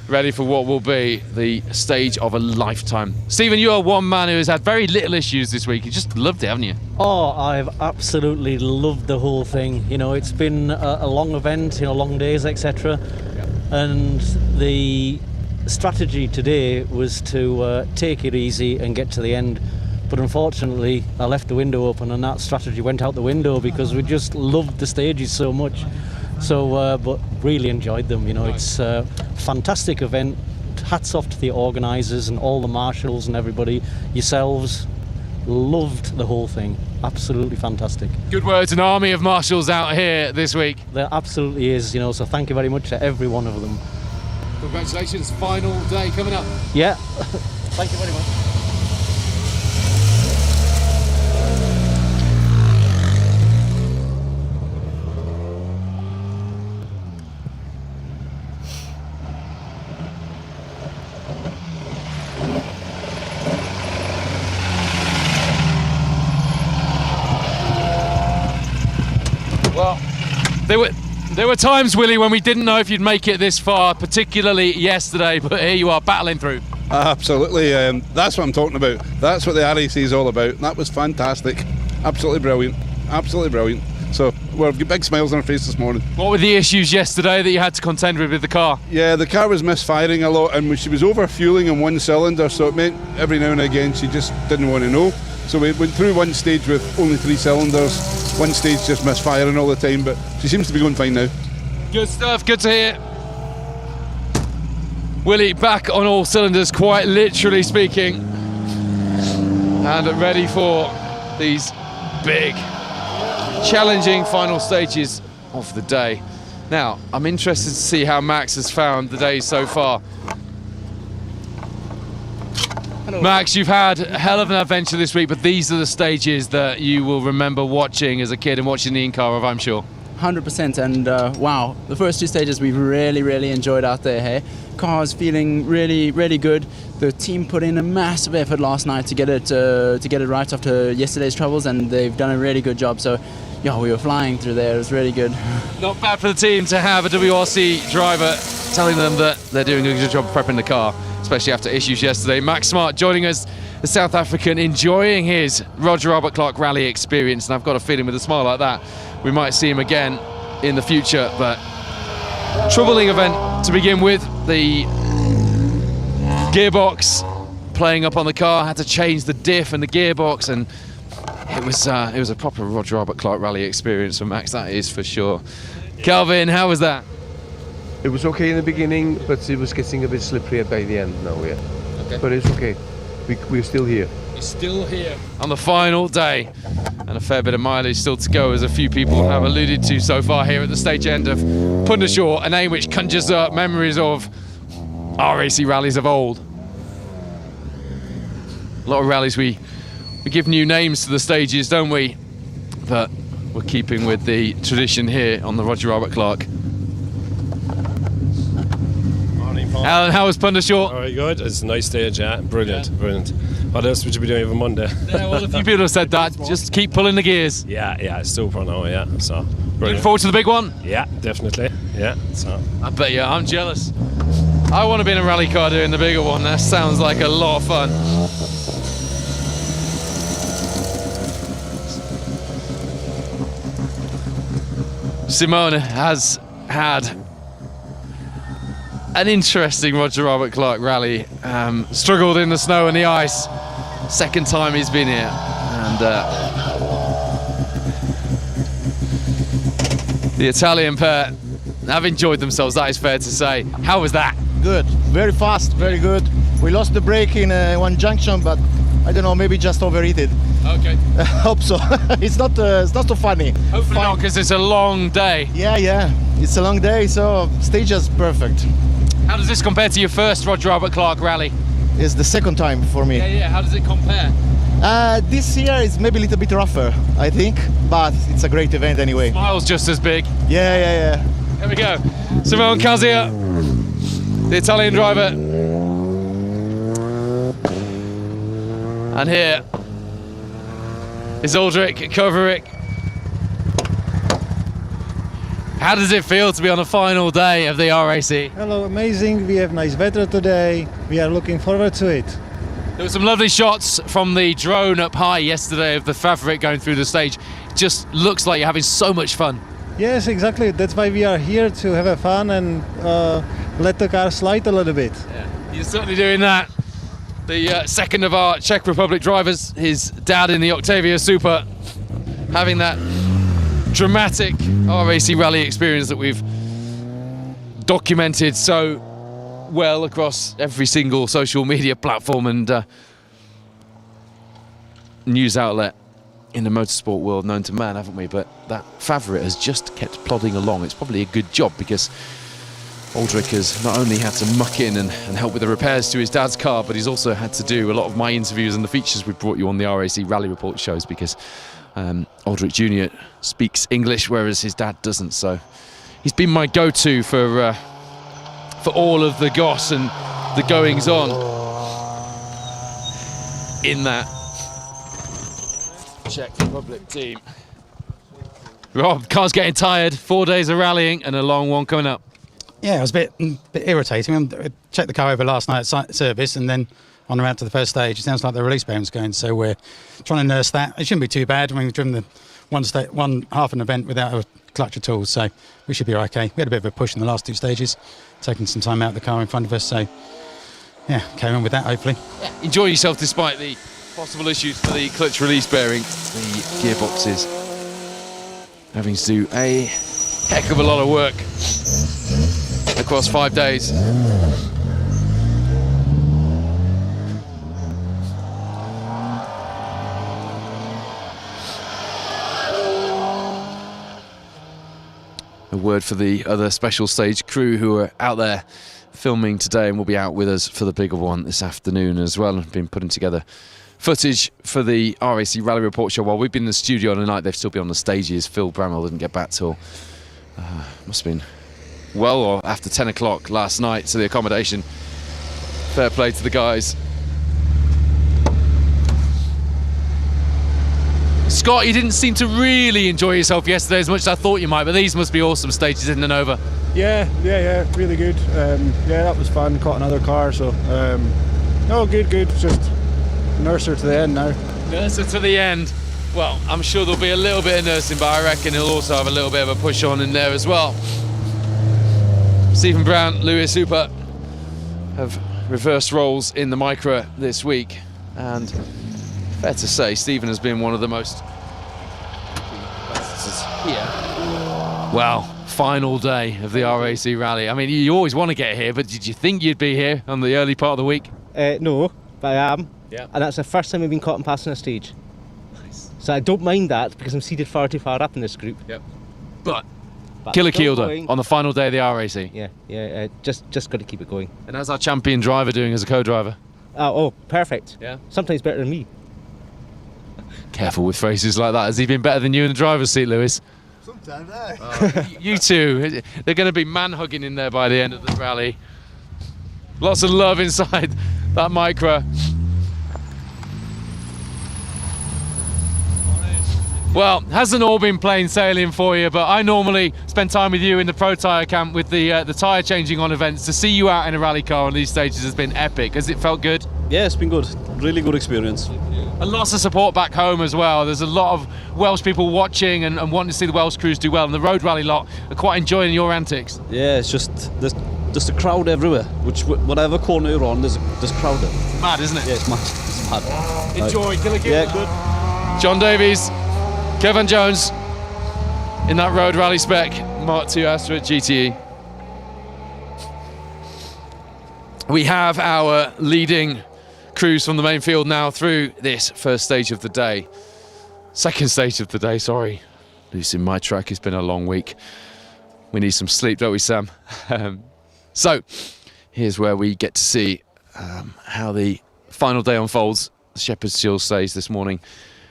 ready for what will be the stage of a lifetime. Stephen, you are one man who has had very little issues this week. You just loved it, haven't you? Oh, I've absolutely loved the whole thing. You know, it's been a long event, long days, etc. And the strategy today was to take it easy and get to the end. But unfortunately, I left the window open and that strategy went out the window because we just loved the stages so much. So, but really enjoyed them. It's a fantastic event. Hats off to the organisers and all the marshals and everybody. Yourselves, loved the whole thing. Absolutely fantastic. Good words, an army of marshals out here this week. There absolutely is, so thank you very much to every one of them. Congratulations, final day coming up. Yeah, thank you very much. Well, there were times, Willie, when we didn't know if you'd make it this far, particularly yesterday, but here you are battling through. Absolutely, that's what I'm talking about. That's what the R.A.C is all about. That was fantastic. Absolutely brilliant. Absolutely brilliant. So we've got big smiles on our face this morning. What were the issues yesterday that you had to contend with the car? Yeah, the car was misfiring a lot and she was over-fueling in one cylinder, so it meant every now and again she just didn't want to know. So we went through one stage with only 3 cylinders, one stage just misfiring all the time, but she seems to be going fine now. Good stuff, good to hear. Willie back on all cylinders, quite literally speaking, and ready for these big, challenging final stages of the day. Now, I'm interested to see how Max has found the day so far. Hello. Max, you've had a hell of an adventure this week, but these are the stages that you will remember watching as a kid and watching the in-car of, I'm sure. 100%, and wow, the first 2 stages we really enjoyed out there. Hey, cars feeling really good. The team put in a massive effort last night to get it right after yesterday's troubles, and they've done a really good job. So yeah, we were flying through there. It was really good. Not bad for the team to have a WRC driver telling them that they're doing a good job of prepping the car, especially after issues yesterday. Max Smart joining us, the South African, enjoying his Roger Albert Clark rally experience, and I've got a feeling with a smile like that we might see him again in the future. But troubling event to begin with. The gearbox playing up on the car, had to change the diff and the gearbox, and it was a proper Roger Albert Clark rally experience for Max, that is for sure. Calvin, how was that? It was okay in the beginning, but it was getting a bit slippery by the end now, yeah. Okay. But it's okay. We're still here. You're still here on the final day, and a fair bit of mileage still to go, as a few people have alluded to so far here at the stage end of Pundershaw, a name which conjures up memories of R.A.C. rallies of old. A lot of rallies we give new names to the stages, don't we? But we're keeping with the tradition here on the Roger Albert Clark. Alan, how was Pundershaw? Very good. It's a nice stage, yeah. Brilliant, brilliant. What else would you be doing over Monday? Yeah, well, a few people have said that. Just keep pulling the gears. Yeah, it's super now, yeah. So, brilliant. Looking forward to the big one? Yeah, definitely. Yeah, so. I bet you, I'm jealous. I want to be in a rally car doing the bigger one. That sounds like a lot of fun. Simone has had an interesting Roger Albert Clark rally. Struggled in the snow and the ice. Second time he's been here, and the Italian pair have enjoyed themselves, that is fair to say. How was that? Good, very fast, very good. We lost the brake in one junction, but I don't know, maybe just overheated. Okay. I hope so. It's not so funny. Hopefully not, because it's a long day. Yeah, it's a long day, so stage is perfect. How does this compare to your first Roger Albert Clark rally? It's the second time for me. Yeah, how does it compare? This year is maybe a little bit rougher, I think, but it's a great event anyway. Smile's just as big. Yeah. Here we go. Simone Kazia, the Italian driver. And here is Ulrich Kovaric. How does it feel to be on the final day of the R.A.C? Hello, amazing. We have nice weather today. We are looking forward to it. There were some lovely shots from the drone up high yesterday of the Favoric going through the stage. It just looks like you're having so much fun. Yes, exactly. That's why we are here, to have a fun and let the car slide a little bit. Yeah, you're certainly doing that. The second of our Czech Republic drivers, his dad in the Octavia Super, having that dramatic R.A.C. rally experience that we've documented so well across every single social media platform and news outlet in the motorsport world known to man, haven't we? But that Favorit has just kept plodding along. It's probably a good job, because Aldrich has not only had to muck in and help with the repairs to his dad's car, but he's also had to do a lot of my interviews and the features we've brought you on the R.A.C. Rally Report shows, because Aldrich Jr. speaks English, whereas his dad doesn't. So he's been my go-to for all of the goss and the goings-on in that Czech Republic team. Rob, car's getting tired. 4 days of rallying and a long one coming up. Yeah, it was a bit irritating. I checked the car over last night at service, and then on the route to the first stage, it sounds like the release bearing's going, so we're trying to nurse that. It shouldn't be too bad. I mean, we've driven the one half an event without a clutch at all, so we should be okay. We had a bit of a push in the last two stages, taking some time out of the car in front of us, so yeah, carry on with that, hopefully. Yeah, enjoy yourself despite the possible issues for the clutch release bearing. The gearboxes having to do a heck of a lot of work across 5 days. A word for the other special stage crew who are out there filming today and will be out with us for the bigger one this afternoon as well. I've been putting together footage for the R.A.C. Rally Report show. While we've been in the studio tonight, they've still been on the stages. Phil Bramwell didn't get back till must have been well or after 10 o'clock last night to the accommodation. Fair play to the guys. Scott, you didn't seem to really enjoy yourself yesterday as much as I thought you might, but these must be awesome stages in the Nova. Yeah, really good. Yeah, that was fun. Caught another car, so no, good. Just nurse her to the end now. Nurse her to the end. Well, I'm sure there'll be a little bit of nursing, but I reckon he'll also have a little bit of a push on in there as well. Stephen Brown, Lewis Hooper have reversed roles in the Micra this week, and fair to say, Stephen has been one of the most here. Well, final day of the R.A.C. rally. I mean, you always want to get here, but did you think you'd be here on the early part of the week? No, but I am. Yeah. And that's the first time I've been caught in passing a stage. Nice. So I don't mind that because I'm seated far too far up in this group. Yep. But Killer Kielder on the final day of the R.A.C. Yeah, just got to keep it going. And how's our champion driver doing as a co-driver? Oh, perfect. Yeah. Sometimes better than me. Careful with phrases like that. Has he been better than you in the driver's seat, Lewis? Sometimes, You two, they're going to be man-hugging in there by the end of the rally. Lots of love inside that Micra. Well, hasn't all been plain sailing for you, but I normally spend time with you in the pro tyre camp with the tyre changing on events. To see you out in a rally car on these stages has been epic. Has it felt good? Yeah, it's been good. Really good experience. And lots of support back home as well. There's a lot of Welsh people watching and wanting to see the Welsh crews do well, and the road rally lot are quite enjoying your antics. Yeah, it's there's a crowd everywhere. Whatever corner you're on, there's a crowd there. It's mad, isn't it? Yeah, it's mad. It's mad. Enjoy, Killer Kielder. Yeah, good. John Davies, Kevin Jones in that road rally spec Mark II Astra GTE. We have our leading crews from the main field now through this first stage of the day. Second stage of the day, sorry. Losing my track, it's been a long week. We need some sleep, don't we, Sam? So, here's where we get to see how the final day unfolds. The Shepherd's Shield stage this morning,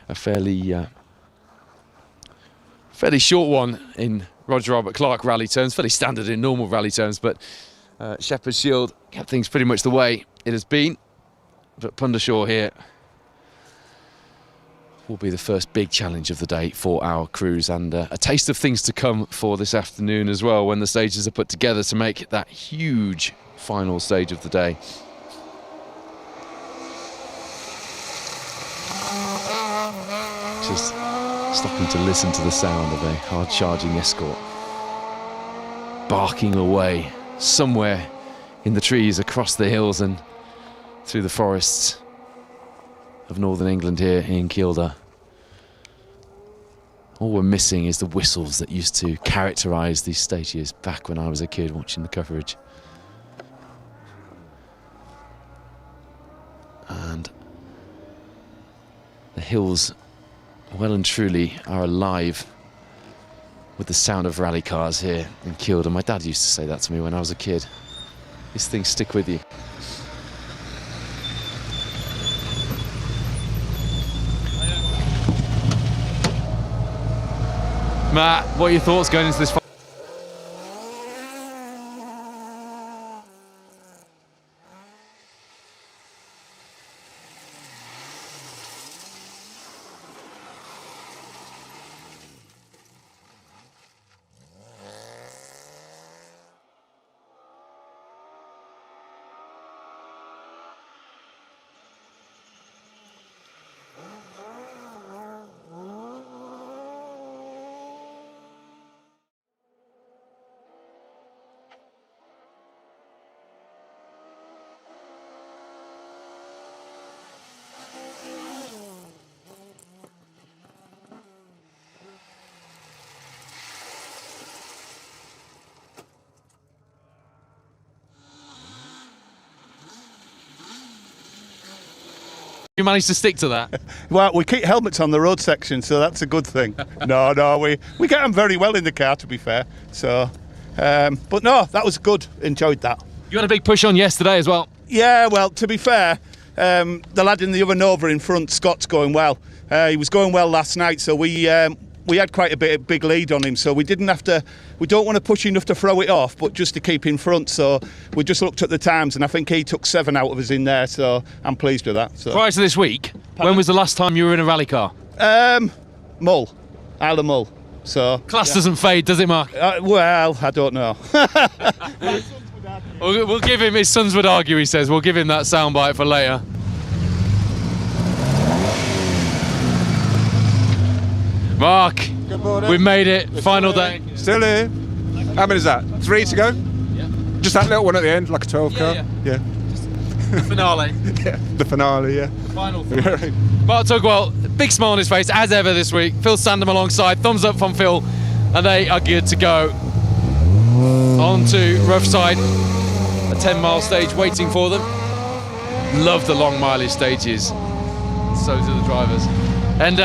a fairly short one in Roger Robert Clark rally terms, fairly standard in normal rally terms, but Shepherd's Shield kept things pretty much the way it has been. But Pundershaw here will be the first big challenge of the day for our crews, and a taste of things to come for this afternoon as well when the stages are put together to make that huge final stage of the day. Just stopping to listen to the sound of a hard charging escort barking away somewhere in the trees across the hills and through the forests of northern England here in Kielder. All we're missing is the whistles that used to characterise these stages back when I was a kid watching the coverage. And the hills well and truly are alive with the sound of rally cars here in Kielder. My dad used to say that to me when I was a kid. These things stick with you. Matt, what are your thoughts going into this fight? You managed to stick to that? Well, we keep helmets on the road section, so that's a good thing. No, we get them very well in the car, to be fair. So, but no, that was good. Enjoyed that. You had a big push on yesterday as well. Yeah, well, to be fair, the lad in the other Nova in front, Scott's going well. He was going well last night, so we had quite a big lead on him, so we didn't have to. We don't want to push enough to throw it off, but just to keep in front. So we just looked at the times, and I think he took 7 out of us in there. So I'm pleased with that. So. Prior to this week, when was the last time you were in a rally car? Mull. Isle of Mull. So Class doesn't fade, does it, Mark? Well, I don't know. We'll give him, his sons would argue, he says. We'll give him that soundbite for later. Mark, we've made it. Final day. Still here. How many is that? 3 to go? Yeah. Just that little one at the end, like a 12 car? Yeah. The finale. Yeah, the finale, yeah. Final. Mark Tugwell, big smile on his face, as ever this week. Phil Sandham alongside. Thumbs up from Phil. And they are good to go. On to Roughside. A 10-mile stage waiting for them. Love the long mileage stages. So do the drivers. And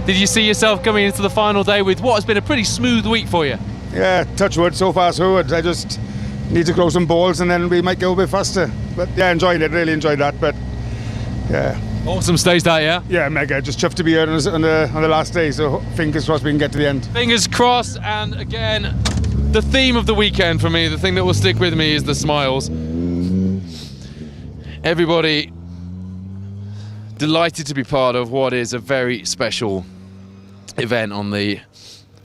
did you see yourself coming into the final day with what has been a pretty smooth week for you? Yeah, touch wood, so far so good. I just need to grow some balls and then we might go a bit faster. But yeah, enjoyed it, really enjoyed that. But yeah. Awesome stage that, yeah? Yeah, mega. Just chuffed to be here on the last day, so fingers crossed we can get to the end. Fingers crossed, and again, the theme of the weekend for me, the thing that will stick with me is the smiles. Everybody delighted to be part of what is a very special event on the,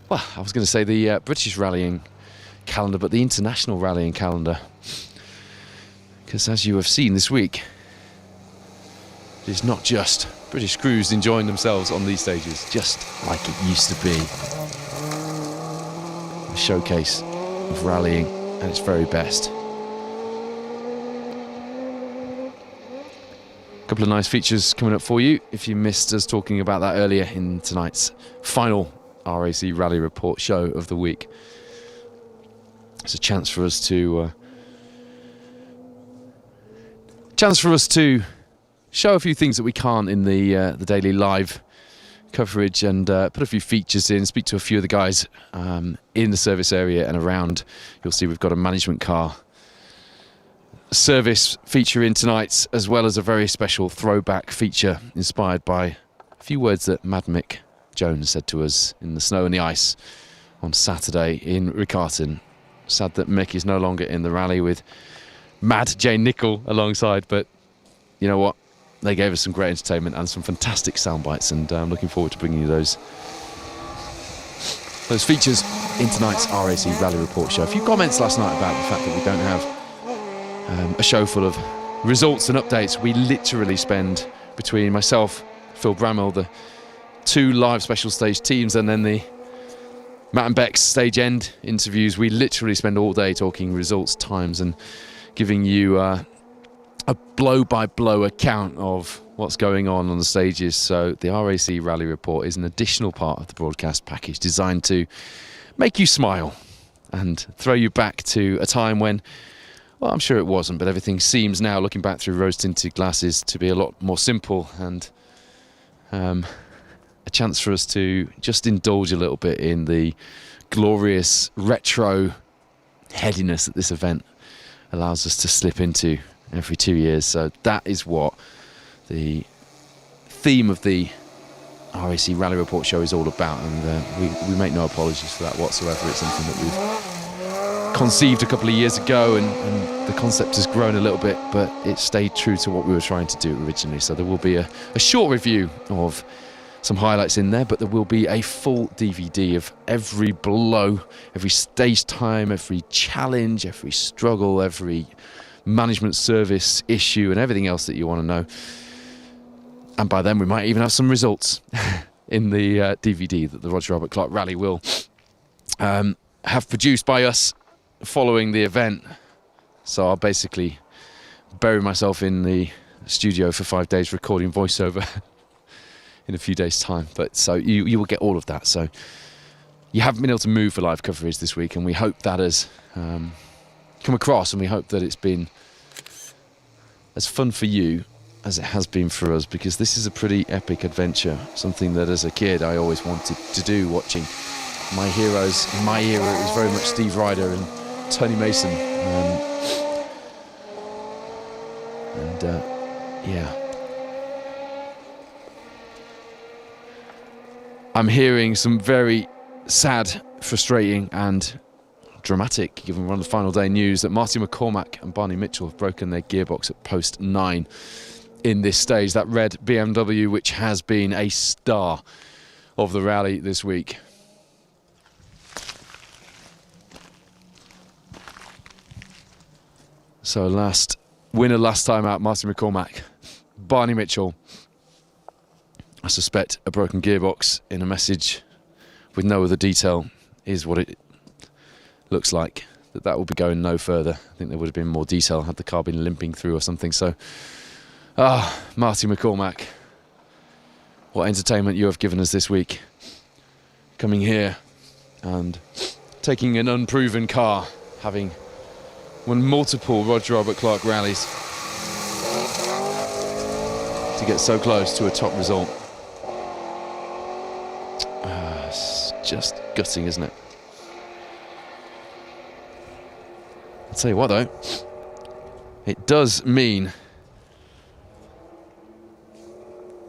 well, I was going to say the British rallying calendar, but the international rallying calendar. Because as you have seen this week, it's not just British crews enjoying themselves on these stages, just like it used to be. A showcase of rallying at its very best. A couple of nice features coming up for you. If you missed us talking about that earlier in tonight's final R.A.C. Rally Report show of the week, it's a chance for us to show a few things that we can't in the daily live coverage, and put a few features in, speak to a few of the guys in the service area and around. You'll see we've got a management car service feature in tonight, as well as a very special throwback feature inspired by a few words that Mad Mick Jones said to us in the snow and the ice on Saturday in Riccarton. Sad that Mick is no longer in the rally with Mad Jane Nicol alongside, but you know what? They gave us some great entertainment and some fantastic sound bites, and I'm looking forward to bringing you those features in tonight's R.A.C. Rally Report show. A few comments last night about the fact that we don't have a show full of results and updates. We literally spend, between myself, Phil Bramwell, the 2 live special stage teams, and then the Matt and Beck's stage end interviews, we literally spend all day talking results, times, and giving you a blow-by-blow account of what's going on the stages. So the R.A.C. Rally Report is an additional part of the broadcast package designed to make you smile and throw you back to a time when, well, I'm sure it wasn't, but everything seems now, looking back through rose-tinted glasses, to be a lot more simple, and a chance for us to just indulge a little bit in the glorious retro headiness that this event allows us to slip into every 2 years. So that is what the theme of the R.A.C. Rally Report show is all about, and we make no apologies for that whatsoever. It's something that we've conceived a couple of years ago, and the concept has grown a little bit, but it stayed true to what we were trying to do originally. So there will be a short review of some highlights in there, but there will be a full DVD of every blow, every stage time, every challenge, every struggle, every management service issue, and everything else that you want to know. And by then we might even have some results in the DVD that the Roger Robert Clark Rally will have produced by us following the event. So I'll basically bury myself in the studio for 5 days recording voiceover in a few days' time. But so you will get all of that. So you haven't been able to move for live coverage this week, and we hope that has come across, and we hope that it's been as fun for you as it has been for us, because this is a pretty epic adventure, something that as a kid I always wanted to do, watching my heroes. In my era it was very much Steve Ryder and Tony Mason, yeah. I'm hearing some very sad, frustrating and dramatic, given we're on the final day news, that Marty McCormack and Barney Mitchell have broken their gearbox at post 9 in this stage. That red BMW, which has been a star of the rally this week. So winner last time out, Martin McCormack. Barney Mitchell, I suspect a broken gearbox in a message with no other detail is what it looks like. That will be going no further. I think there would have been more detail had the car been limping through or something. So, Marty McCormack, what entertainment you have given us this week. Coming here and taking an unproven car, having won multiple Roger Robert Clark rallies, to get so close to a top result. It's just gutting, isn't it? I'll tell you what though, it does mean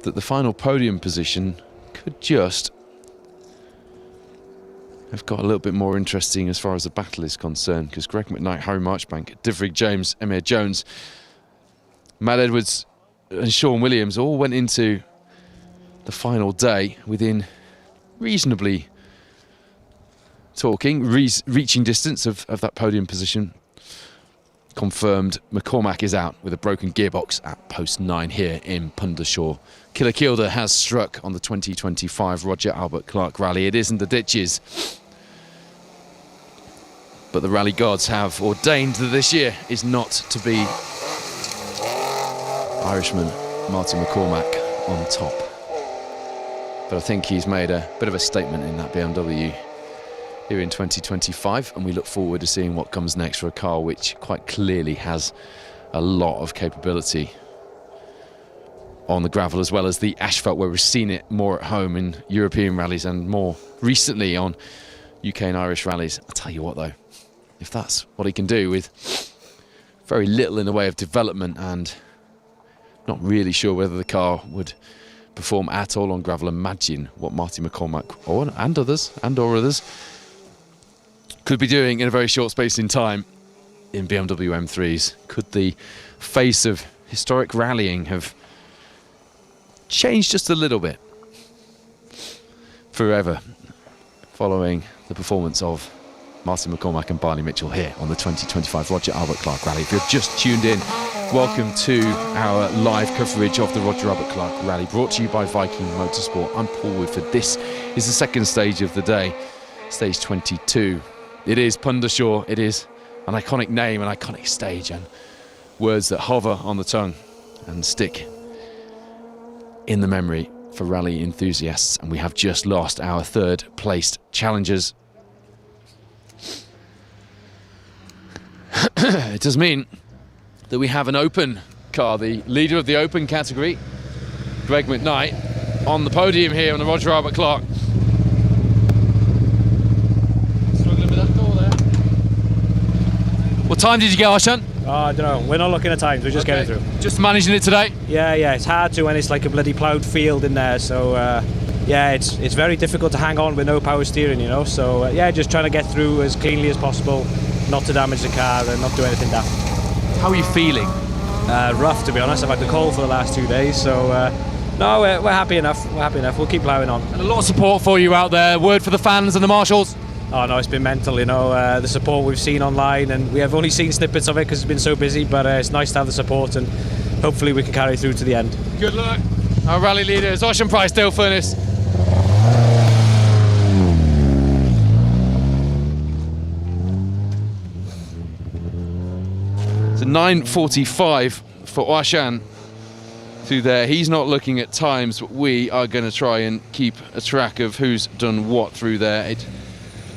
that the final podium position could just have got a little bit more interesting as far as the battle is concerned, because Greg McKnight, Harry Marchbank, Divrig James, Emir Jones, Matt Edwards and Sean Williams all went into the final day within reasonably reaching distance of that podium position. Confirmed McCormack is out with a broken gearbox at post 9 here in Pundershaw. Killer Kilda has struck on the 2025 Roger Albert Clark rally. It isn't the ditches, but the rally gods have ordained that this year is not to be Irishman Martin McCormack on top. But I think he's made a bit of a statement in that BMW here in 2025, and we look forward to seeing what comes next for a car which quite clearly has a lot of capability on the gravel as well as the asphalt, where we've seen it more at home in European rallies and more recently on UK and Irish rallies. I'll tell you what though, if that's what he can do with very little in the way of development, and not really sure whether the car would perform at all on gravel, imagine what Marty McCormack and others could be doing in a very short space in time in BMW M3s. Could the face of historic rallying have changed just a little bit forever following the performance of Martin McCormack and Barney Mitchell here on the 2025 Roger Albert Clark Rally? If you've just tuned in, welcome to our live coverage of the Roger Albert Clark Rally, brought to you by Viking Motorsport. I'm Paul Woodford. This is the second stage of the day, stage 22. It is Pundershaw. It is an iconic name, an iconic stage, and words that hover on the tongue and stick in the memory for rally enthusiasts. And we have just lost our third placed challengers. It does mean that we have an open car, the leader of the open category, Greg McKnight, on the podium here on the Roger Albert Clark. Struggling with that door there. What time did you get, Arshan? I don't know, we're not looking at times, we're just getting through. Just managing it today? Yeah, it's hard to when it's like a bloody ploughed field in there, so yeah, it's very difficult to hang on with no power steering, you know, so yeah, just trying to get through as cleanly as possible, not to damage the car and not do anything daft. How are you feeling? Rough, to be honest. I've had the cold for the last 2 days, so no, we're happy enough. We're happy enough. We'll keep ploughing on. And a lot of support for you out there. Word for the fans and the marshals? Oh no, it's been mental, you know, the support we've seen online, and we have only seen snippets of it because it's been so busy, but it's nice to have the support, and hopefully we can carry through to the end. Good luck. Our rally leader is Ocean Price, Dale Furness. It's a 9:45 for Oashan through there. He's not looking at times, but we are going to try and keep a track of who's done what through there. It's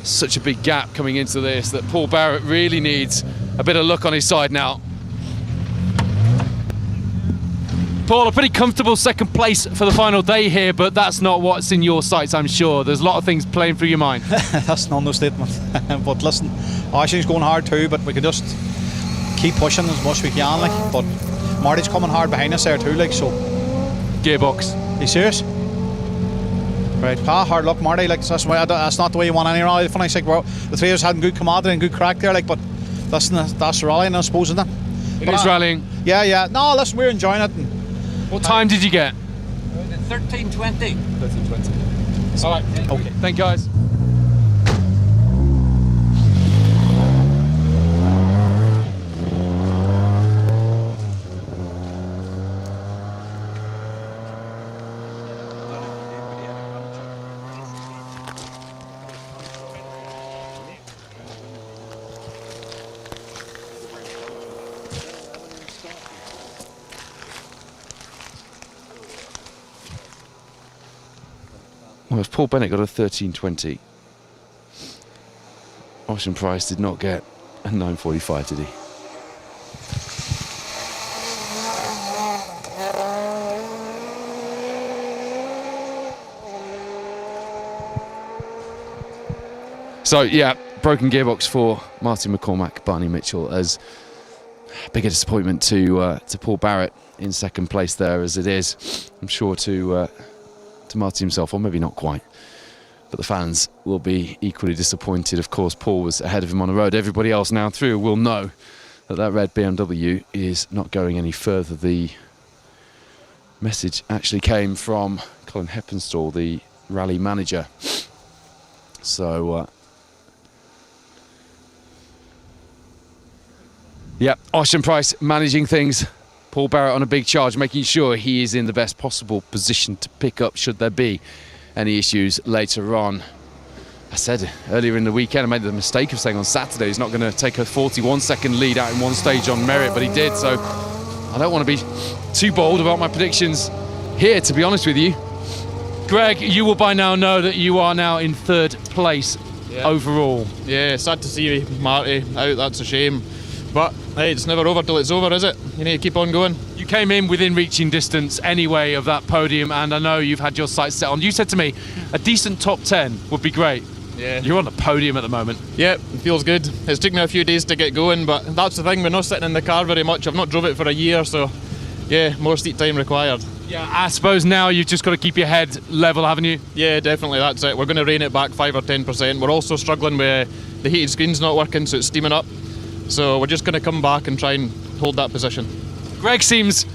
such a big gap coming into this that Paul Barrett really needs a bit of luck on his side now. Paul, a pretty comfortable second place for the final day here, but that's not what's in your sights, I'm sure. There's a lot of things playing through your mind. That's an understatement. But listen, Oishan's going hard too, but we can just keep pushing as much as we can, like. But Marty's coming hard behind us there too, like, so. Gearbox. Are you serious? Right, hard luck, Marty. Like, that's not the way you want any rally. The funny thing, the three of us had good camaraderie and good crack there, like. But listen, that's rallying, I suppose, isn't it? It is rallying. Yeah. No, listen, we're enjoying it. What time did you get? 13:20. 13:20. Thanks. All right. Okay. Thank you, guys. Well, if Paul Bennett got a 13.20, Ocean Price did not get a 9.45, did he? So, yeah, broken gearbox for Martin McCormack, Barney Mitchell, as big a disappointment to Paul Barrett in second place there as it is. I'm sure to Martin himself, or maybe not quite, but the fans will be equally disappointed. Of course, Paul was ahead of him on the road. Everybody else now through will know that red BMW is not going any further. The message actually came from Colin Heppenstall, the rally manager. So, yeah, Ocean Price managing things. Paul Barrett on a big charge, making sure he is in the best possible position to pick up should there be any issues later on. I said earlier in the weekend, I made the mistake of saying on Saturday he's not going to take a 41-second lead out in one stage on merit, but he did. So I don't want to be too bold about my predictions here, to be honest with you. Greg, you will by now know that you are now in third place overall. Yeah, sad to see Marty out, that's a shame. But hey, it's never over till it's over, is it? You need to keep on going. You came in within reaching distance anyway of that podium, and I know you've had your sights set on. You said to me, a decent top 10 would be great. Yeah. You're on the podium at the moment. Yeah, it feels good. It's taken me a few days to get going, but that's the thing, we're not sitting in the car very much. I've not drove it for a year, so yeah, more seat time required. Yeah, I suppose now you've just got to keep your head level, haven't you? Yeah, definitely, that's it. We're going to rein it back 5 or 10%. We're also struggling with the heated screen's not working, so it's steaming up. So we're just going to come back and try and hold that position. Greg seems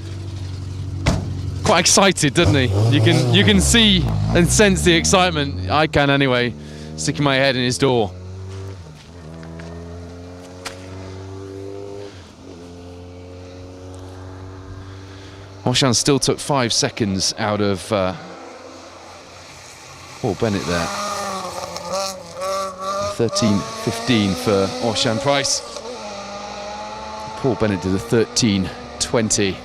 quite excited, doesn't he? You can see and sense the excitement. I can anyway, sticking my head in his door. Oshan still took 5 seconds out of Paul Bennett there. 13.15 for Oshan Price. Paul Bennett did a 13.20.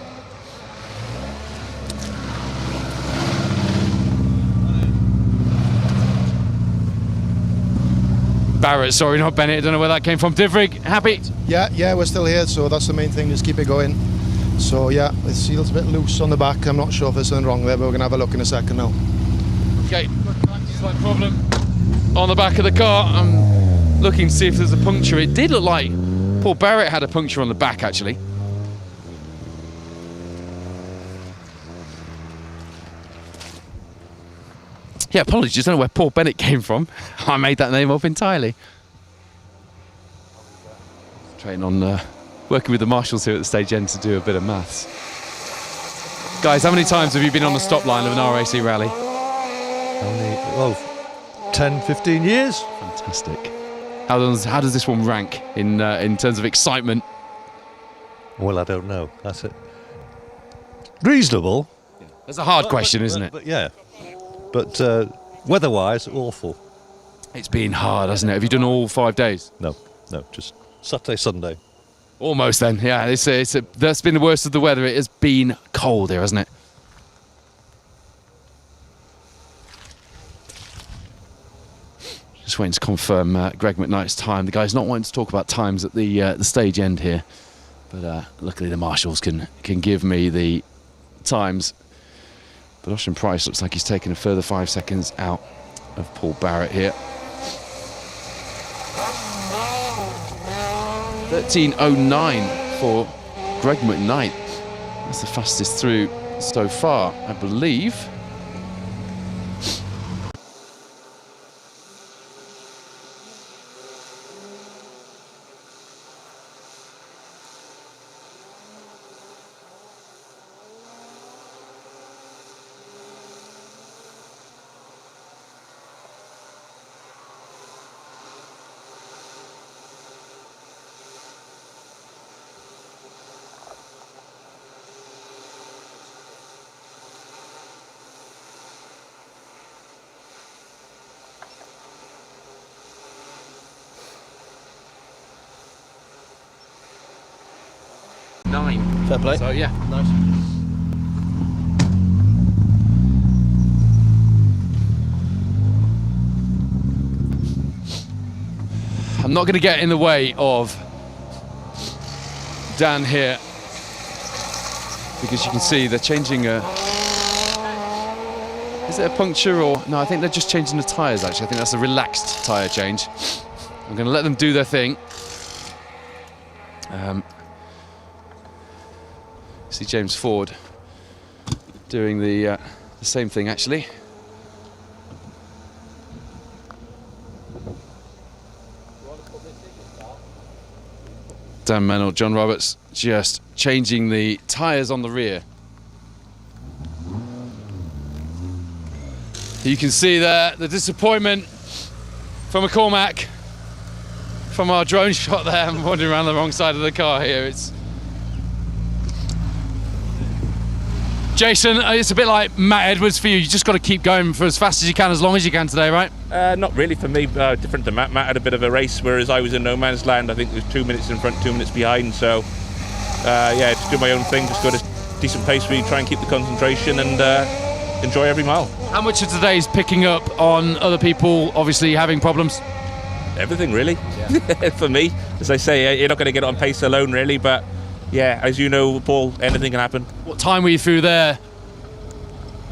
Barrett, sorry, not Bennett. I don't know where that came from. Divrig, happy? Yeah, we're still here, so that's the main thing, just keep it going. So yeah, the seal's a bit loose on the back. I'm not sure if there's something wrong there, but we're going to have a look in a second now. Okay, slight problem on the back of the car. I'm looking to see if there's a puncture. It did look like Paul Barrett had a puncture on the back, actually. Yeah, apologies, I don't know where Paul Bennett came from. I made that name up entirely. Training on working with the marshals here at the stage end to do a bit of maths. Guys, how many times have you been on the stop line of an R.A.C. rally? Well, 10, 15 years. Fantastic. How does this one rank in terms of excitement? Well, I don't know. That's it. Reasonable. That's a hard question, isn't it? But yeah. But weather-wise, awful. It's been hard, hasn't it? Have you done all 5 days? No, just Saturday, Sunday. Almost then, yeah. That's been the worst of the weather. It has been cold here, hasn't it? Just waiting to confirm Greg McKnight's time. The guy's not wanting to talk about times at the stage end here, but luckily the marshals can give me the times. But Ocean Price looks like he's taken a further 5 seconds out of Paul Barrett here. 13.09 for Greg McKnight. That's the fastest through so far, I believe. 9. Fair play. So yeah, nice. I'm not going to get in the way of Dan here because you can see they're changing a... Is it a puncture or... No, I think they're just changing the tyres actually. I think that's a relaxed tyre change. I'm going to let them do their thing. See James Ford doing the same thing actually. Dan Mennell, John Roberts just changing the tyres on the rear. You can see there the disappointment from McCormack from our drone shot there. I'm wandering around the wrong side of the car here. It's Jason, it's a bit like Matt Edwards for you. You just got to keep going for as fast as you can, as long as you can today, right? Not really for me, different to Matt. Matt had a bit of a race, whereas I was in no man's land. I think it was 2 minutes in front, 2 minutes behind. So, yeah, just do my own thing, just go at a decent pace, really try and keep the concentration and enjoy every mile. How much of today is picking up on other people obviously having problems? Everything, really. Yeah. For me, as I say, you're not going to get it on pace alone, really, but yeah, as you know, Paul, anything can happen. What time were you through there?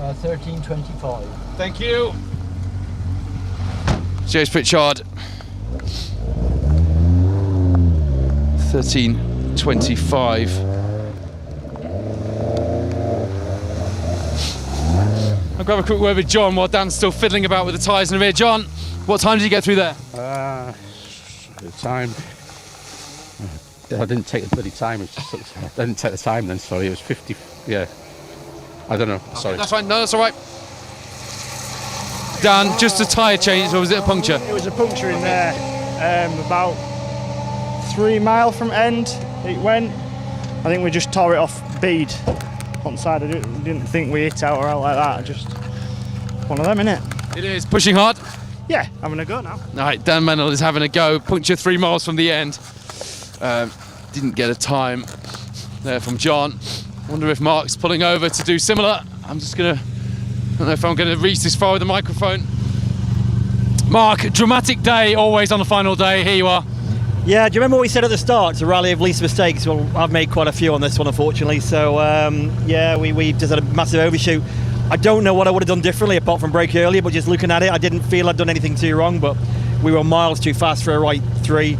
13:25. Thank you. James Pritchard. 13:25. I'll grab a quick word with John while Dan's still fiddling about with the tyres in the rear. John, what time did you get through there? The time. I didn't take the bloody time. It's just, I didn't take the time then. Sorry, it was 50. Yeah. I don't know. Sorry. That's fine. No, that's all right. Dan, just a tyre change, or was it a puncture? It was a puncture in there. About 3 mile from end it went. I think we just tore it off bead on side. I didn't think we hit out or out like that. Just one of them, innit? It is. Pushing hard? Yeah, having a go now. All right, Dan Mennell is having a go. Puncture 3 miles from the end. Didn't get a time there from John. Wonder if Mark's pulling over to do similar. I'm just gonna, I don't know if I'm gonna reach this far with the microphone. Mark, dramatic day always on the final day. Here you are. Yeah, do you remember what we said at the start? It's a rally of least mistakes. Well, I've made quite a few on this one, unfortunately. So, yeah, we just had a massive overshoot. I don't know what I would have done differently apart from brake earlier, but just looking at it, I didn't feel I'd done anything too wrong, but we were miles too fast for a right 3.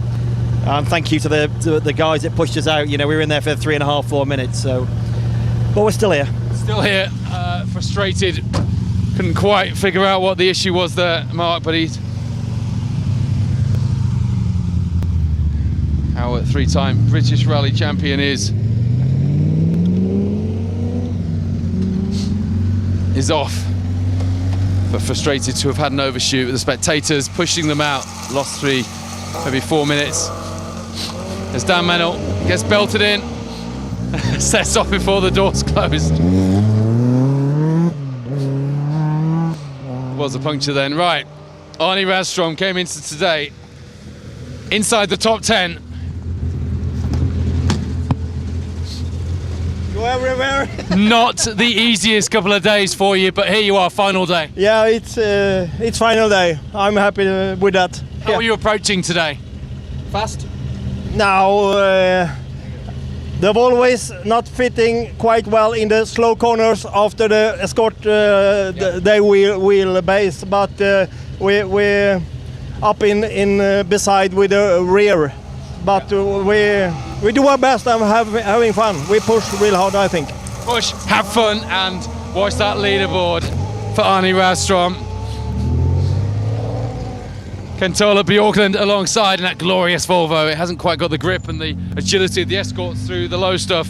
Thank you to the guys that pushed us out. You know, we were in there for 3.5, 4 minutes. So, but we're still here. Still here, frustrated. Couldn't quite figure out what the issue was there, Mark. But he's our 3-time British Rally champion is off. But frustrated to have had an overshoot with the spectators pushing them out. Lost 3, maybe 4 minutes. As Dan Mennell gets belted in, sets off before the doors closed. Was a puncture then. Right, R.A.C came into today inside the top 10. Go everywhere. Not the easiest couple of days for you, but here you are, final day. Yeah, it's final day. I'm happy with that. How are you approaching today? Fast? Now, they've always not fitting quite well in the slow corners after the escort they wheel base, but we're up in beside with the rear. But we do our best and having fun. We push real hard, I think. Push, have fun, and watch that leaderboard for R.A.C. Kentola Bjorklund alongside in that glorious Volvo. It hasn't quite got the grip and the agility of the Escorts through the low stuff.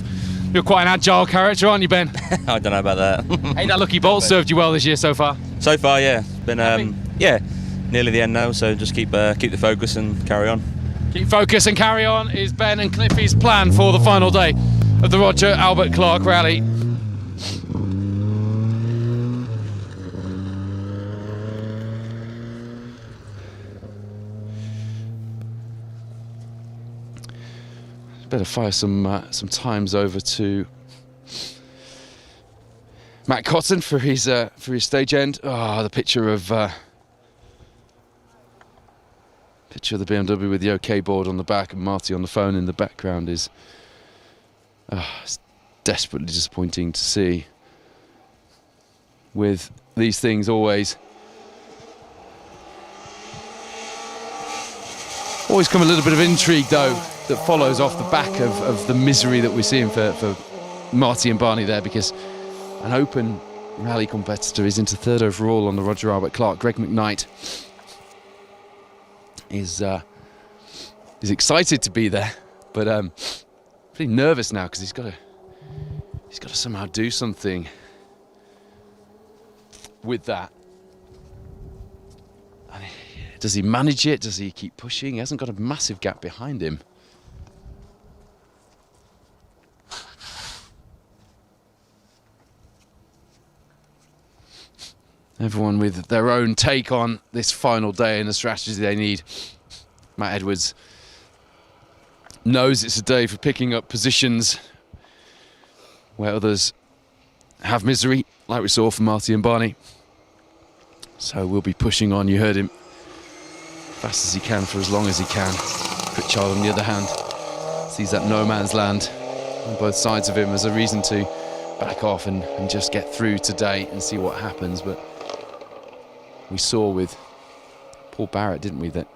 You're quite an agile character, aren't you, Ben? I don't know about that. Hey, that lucky bolt served you well this year so far. So far, yeah. It's been, yeah, nearly the end now, so just keep the focus and carry on. Keep focus and carry on is Ben and Cliffy's plan for the final day of the Roger Albert Clark Rally. better fire some times over to Matt Cotton for his stage end. Oh, the picture of the BMW with the OK board on the back and Marty on the phone in the background is it's desperately disappointing to see. With these things always come a little bit of intrigue though that follows off the back of the misery that we're seeing for Marty and Barney there, because an open rally competitor is into third overall on the Roger Albert Clark. Greg McKnight is excited to be there, but pretty nervous now because he's got to somehow do something with that. And does he manage it? Does he keep pushing? He hasn't got a massive gap behind him. Everyone with their own take on this final day and the strategy they need. Matt Edwards knows it's a day for picking up positions where others have misery, like we saw from Marty and Barney. So we'll be pushing on. You heard him, fast as he can for as long as he can. Pritchard, on the other hand, sees that no man's land on both sides of him as a reason to back off and just get through today and see what happens. But we saw with Paul Barrett, didn't we, that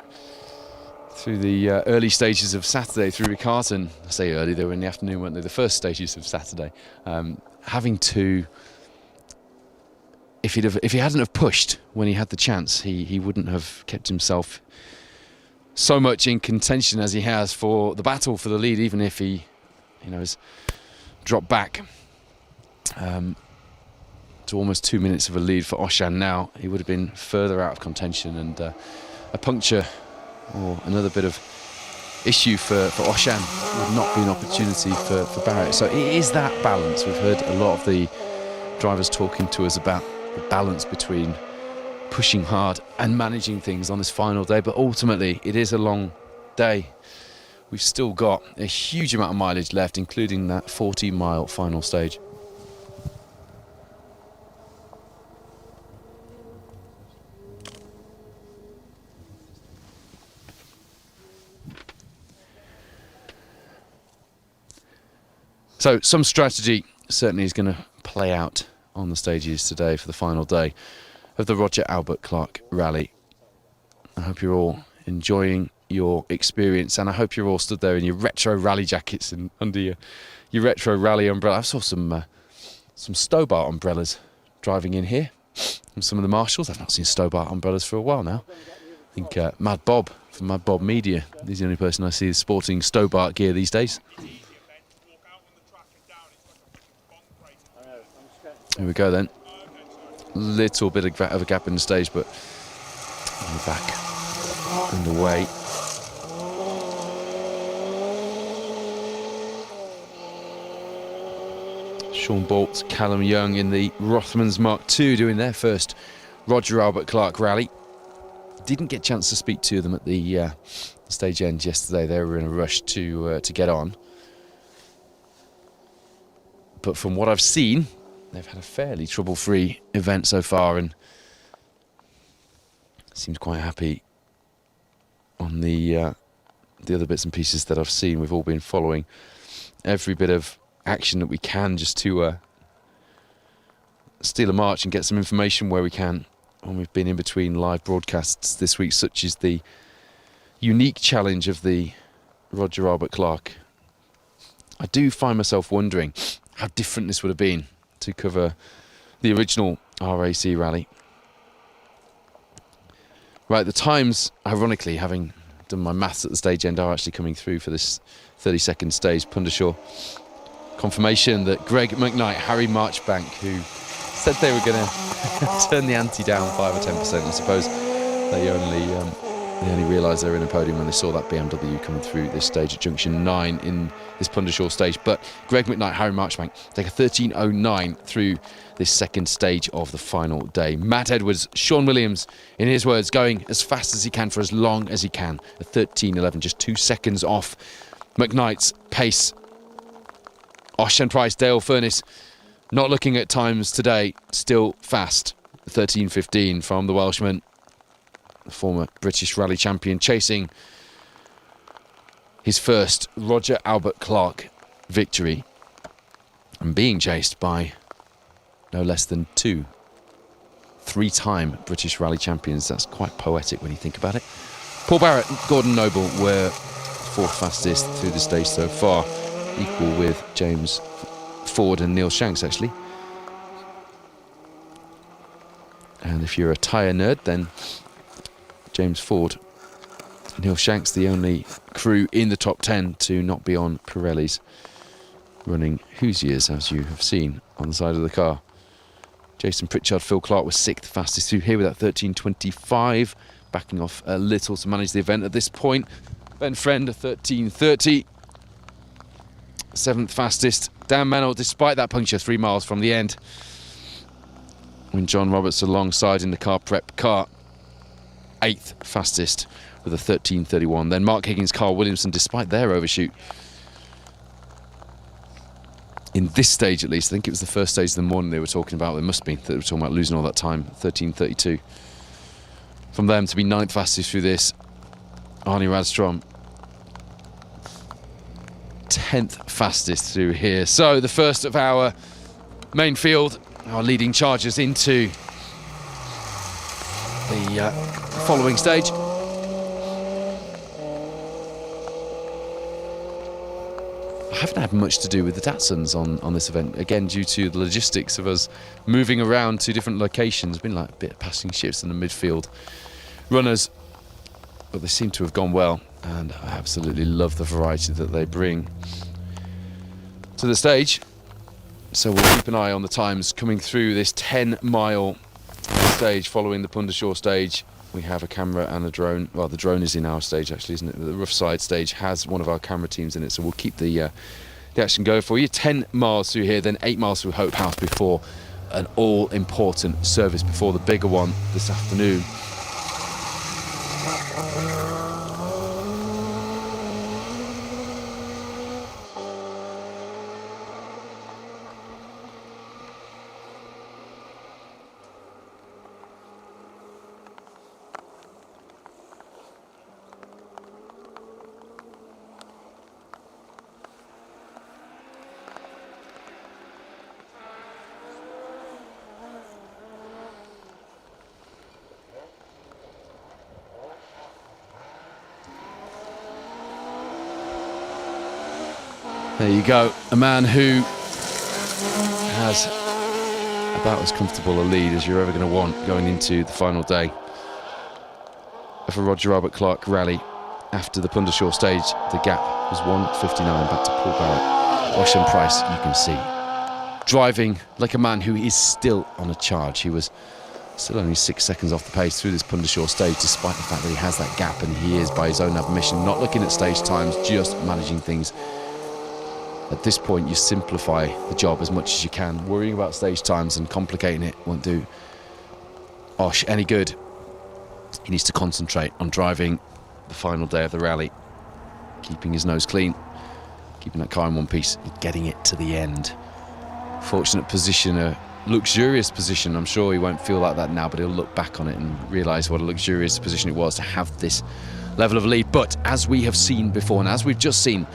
through the early stages of Saturday, through Riccarton, I say early, they were in the afternoon, weren't they, the first stages of Saturday, having to, if he hadn't have pushed when he had the chance, he wouldn't have kept himself so much in contention as he has for the battle for the lead, even if he, has dropped back to almost 2 minutes of a lead for Oshan now. He would have been further out of contention, and a puncture or another bit of issue for Oshan would not be an opportunity for Barrett. So it is that balance. We've heard a lot of the drivers talking to us about the balance between pushing hard and managing things on this final day, but ultimately it is a long day. We've still got a huge amount of mileage left, including that 40-mile final stage. So some strategy certainly is going to play out on the stages today for the final day of the Roger Albert Clark Rally. I hope you're all enjoying your experience, and I hope you're all stood there in your retro rally jackets and under your retro rally umbrella. I saw some Stobart umbrellas driving in here from some of the marshals. I've not seen Stobart umbrellas for a while now. I think Mad Bob from Mad Bob Media, he's the only person I see sporting Stobart gear these days. Here we go then. Little bit of a gap in the stage, but we're back underway. Sean Bolt, Callum Young in the Rothmans Mark II doing their first Roger Albert Clark rally. Didn't get a chance to speak to them at the stage end yesterday. They were in a rush to get on. But from what I've seen, they've had a fairly trouble-free event so far, and seems quite happy on the other bits and pieces that I've seen. We've all been following every bit of action that we can just to steal a march and get some information where we can when we've been in between live broadcasts this week, such as the unique challenge of the Roger Albert Clark. I do find myself wondering how different this would have been to cover the original R.A.C. rally. Right, the times, ironically, having done my maths at the stage end, are actually coming through for this 32nd stage. Pundershaw confirmation that Greg McKnight, Harry Marchbank, who said they were going to turn the ante down 5 or 10%. I suppose they only realised they were in a podium when they saw that BMW coming through this stage at junction 9 in this Pundershaw stage. But Greg McKnight, Harry Marchbank take a 13.09 through this second stage of the final day. Matt Edwards, Sean Williams, in his words, going as fast as he can for as long as he can. A 13.11, just 2 seconds off McKnight's pace. Osh and Price, Dale Furness, not looking at times today, still fast. 13.15 from the Welshman, the former British Rally champion, chasing his first Roger Albert Clark victory and being chased by no less than 2 three-time British Rally champions. That's quite poetic when you think about it. Paul Barrett and Gordon Noble were 4th fastest through the stage so far, equal with James Ford and Neil Shanks, actually. And if you're a tyre nerd, then James Ford, Neil Shanks, the only crew in the top 10 to not be on Pirellis, running Hoosiers, as you have seen on the side of the car. Jason Pritchard, Phil Clark was 6th fastest through here with that 13.25, backing off a little to manage the event at this point. Ben Friend, 13.30, 7th fastest. Dan Mennell, despite that puncture 3 miles from the end, when John Roberts alongside in the car prep car, 8th fastest with a 13.31. Then Mark Higgins, Carl Williamson, despite their overshoot in this stage at least, I think it was the first stage of the morning they were talking about, it must be, that they were talking about losing all that time, 13.32. From them to be 9th fastest through this, Arnie Radstrom, 10th fastest through here. So the first of our main field, our leading chargers into the following stage. I haven't had much to do with the Datsuns on this event, again due to the logistics of us moving around to different locations. Been like a bit of passing ships in the midfield runners, but they seem to have gone well, and I absolutely love the variety that they bring to the stage. So we'll keep an eye on the times coming through this 10-mile stage following the Pundershaw stage. We have a camera and a drone. Well, the drone is in our stage actually, isn't it? The Roughside stage has one of our camera teams in it, so we'll keep the action going for you. 10 miles through here, then 8 miles through Hope House before an all-important service before the bigger one this afternoon. There you go, a man who has about as comfortable a lead as you're ever going to want going into the final day of a Roger Albert Clark rally. After the Pundershaw stage, the gap was 1:59 back to Paul Barrett. Ocean Price, you can see, driving like a man who is still on a charge. He was still only 6 seconds off the pace through this Pundershaw stage, despite the fact that he has that gap, and he is, by his own admission, not looking at stage times, just managing things. At this point, you simplify the job as much as you can. Worrying about stage times and complicating it won't do Osh any good. He needs to concentrate on driving the final day of the rally, keeping his nose clean, keeping that car in one piece, and getting it to the end. Fortunate position, a luxurious position. I'm sure he won't feel like that now, but he'll look back on it and realise what a luxurious position it was to have this level of lead. But as we have seen before, and as we've just seen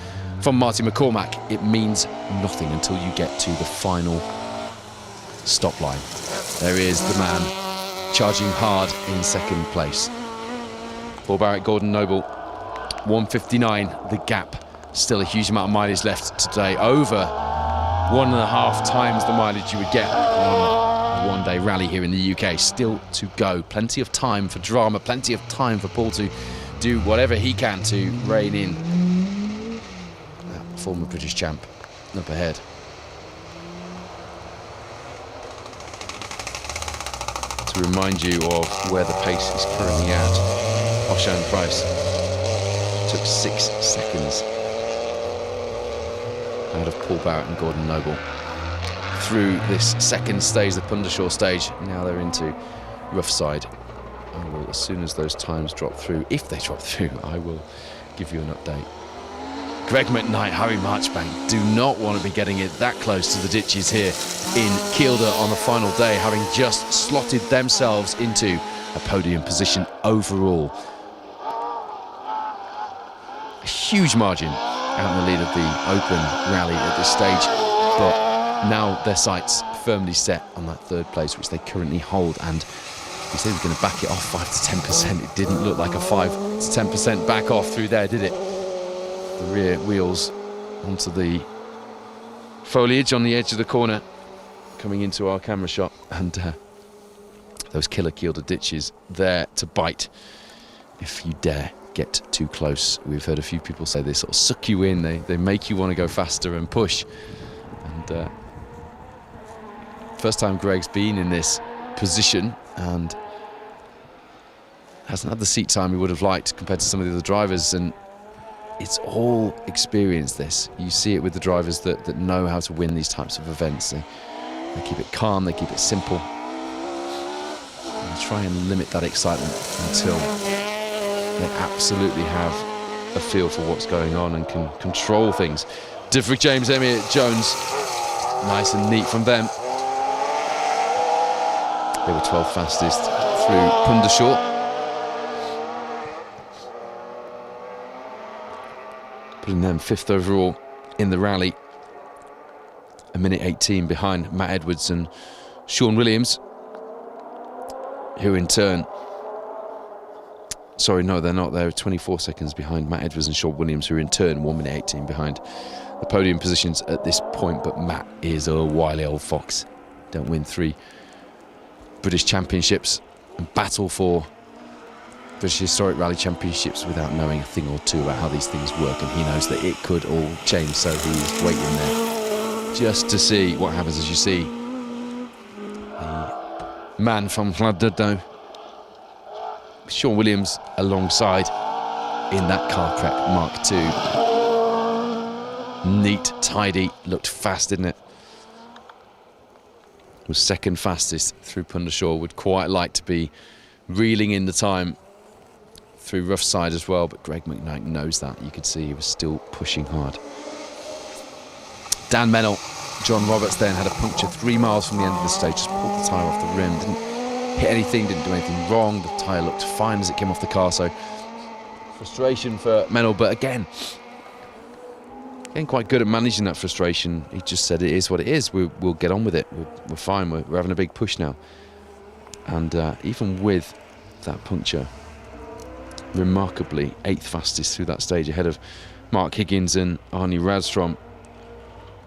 from Marty McCormack, it means nothing until you get to the final stop line. There is the man charging hard in second place. Paul Barrett, Gordon Noble, 1:59, the gap. Still a huge amount of mileage left today, over 1.5 times the mileage you would get on a one-day rally here in the UK. Still to go, plenty of time for drama, plenty of time for Paul to do whatever he can to rein in that former British champ up ahead. To remind you of where the pace is currently at, Ocean Price took 6 seconds out of Paul Barrett and Gordon Noble through this second stage, the Pundershaw stage. Now they're into Roughside. I will, as soon as those times drop through, if they drop through, I will give you an update. Greg McKnight, Harry Marchbank do not want to be getting it that close to the ditches here in Kielder on the final day, having just slotted themselves into a podium position overall. A huge margin out in the lead of the Open rally at this stage, but now their sights firmly set on that third place, which they currently hold. And we said we were going to back it off 5 to 10%. It didn't look like a 5 to 10% back off through there, did it? The rear wheels onto the foliage on the edge of the corner, coming into our camera shot, and those killer Kielder ditches there to bite if you dare get too close. We've heard a few people say they sort of suck you in, they make you want to go faster and push. And first time Greg's been in this position, and hasn't had the seat time he would have liked compared to some of the other drivers. And it's all experience, this. You see it with the drivers that know how to win these types of events. They keep it calm, they keep it simple. And they try and limit that excitement until they absolutely have a feel for what's going on and can control things. Diffrick James, Elliott Jones, nice and neat from them. They were 12th fastest through Pundershaw. Putting them 5th overall in the rally. A minute 18 behind Matt Edwards and Sean Williams, who in turn... Sorry, no, they're not. They're 24 seconds behind Matt Edwards and Sean Williams, who are in turn 1 minute 18 behind the podium positions at this point. But Matt is a wily old fox. Don't win 3 British Championships and battle for British Historic Rally Championships without knowing a thing or two about how these things work, and he knows that it could all change, so he's waiting there just to see what happens. As you see the man from Llandudno, Sean Williams alongside in that car prep Mark II. Neat, tidy, looked fast, didn't it? Was 2nd fastest through Pundershaw. Would quite like to be reeling in the time through Roughside as well, but Greg McKnight knows that. You could see he was still pushing hard. Dan Mennell, John Roberts then had a puncture 3 miles from the end of the stage, just pulled the tyre off the rim, didn't hit anything, didn't do anything wrong. The tyre looked fine as it came off the car, so frustration for Mennell, but again quite good at managing that frustration. He just said it is what it is, we'll get on with it, we're fine, we're having a big push now. And even with that puncture, remarkably 8th fastest through that stage, ahead of Mark Higgins and Arnie Radstrom.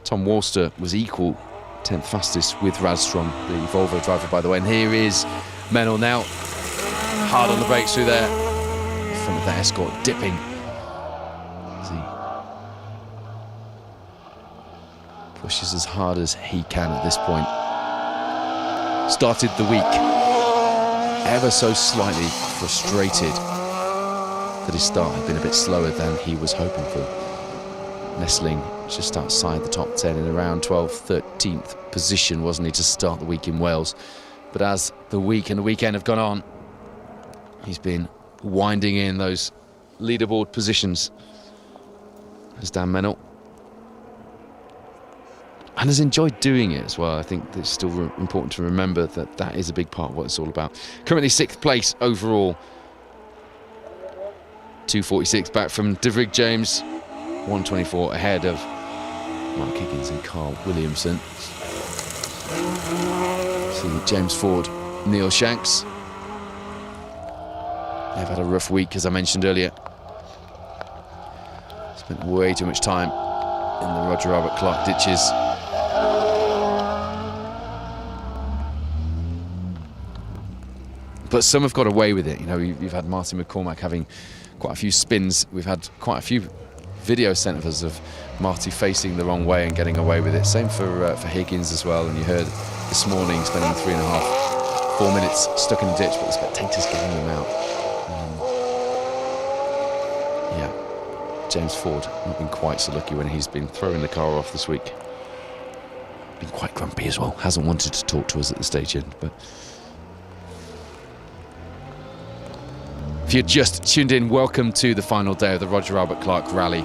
Tom Walster was equal 10th fastest with Radstrom, the Volvo driver, by the way. And here is Mennell now, hard on the brakes through there, in front of that Escort, dipping. See, pushes as hard as he can at this point. Started the week ever so slightly frustrated that his start had been a bit slower than he was hoping for. Nestling just outside the top 10 in around 12th, 13th position, wasn't he, to start the week in Wales. But as the week and the weekend have gone on, he's been winding in those leaderboard positions as Dan Mennell, and has enjoyed doing it as well. I think it's still important to remember that that is a big part of what it's all about. Currently 6th place overall, 2:46 back from Diffrick James, 1:24 ahead of Mark Higgins and Carl Williamson. See James Ford, Neil Shanks. They've had a rough week, as I mentioned earlier. Spent way too much time in the Roger Albert Clark ditches. But some have got away with it. You know, you've had Martin McCormack having quite a few spins. We've had quite a few videos sent of us of Marty facing the wrong way and getting away with it. Same for Higgins as well. And you heard this morning spending 3.5, 4 minutes stuck in the ditch, but the spectators getting them out. Yeah, James Ford not been quite so lucky when he's been throwing the car off this week. Been quite grumpy as well. Hasn't wanted to talk to us at the stage end, but. If you're just tuned in, welcome to the final day of the Roger Albert Clark Rally.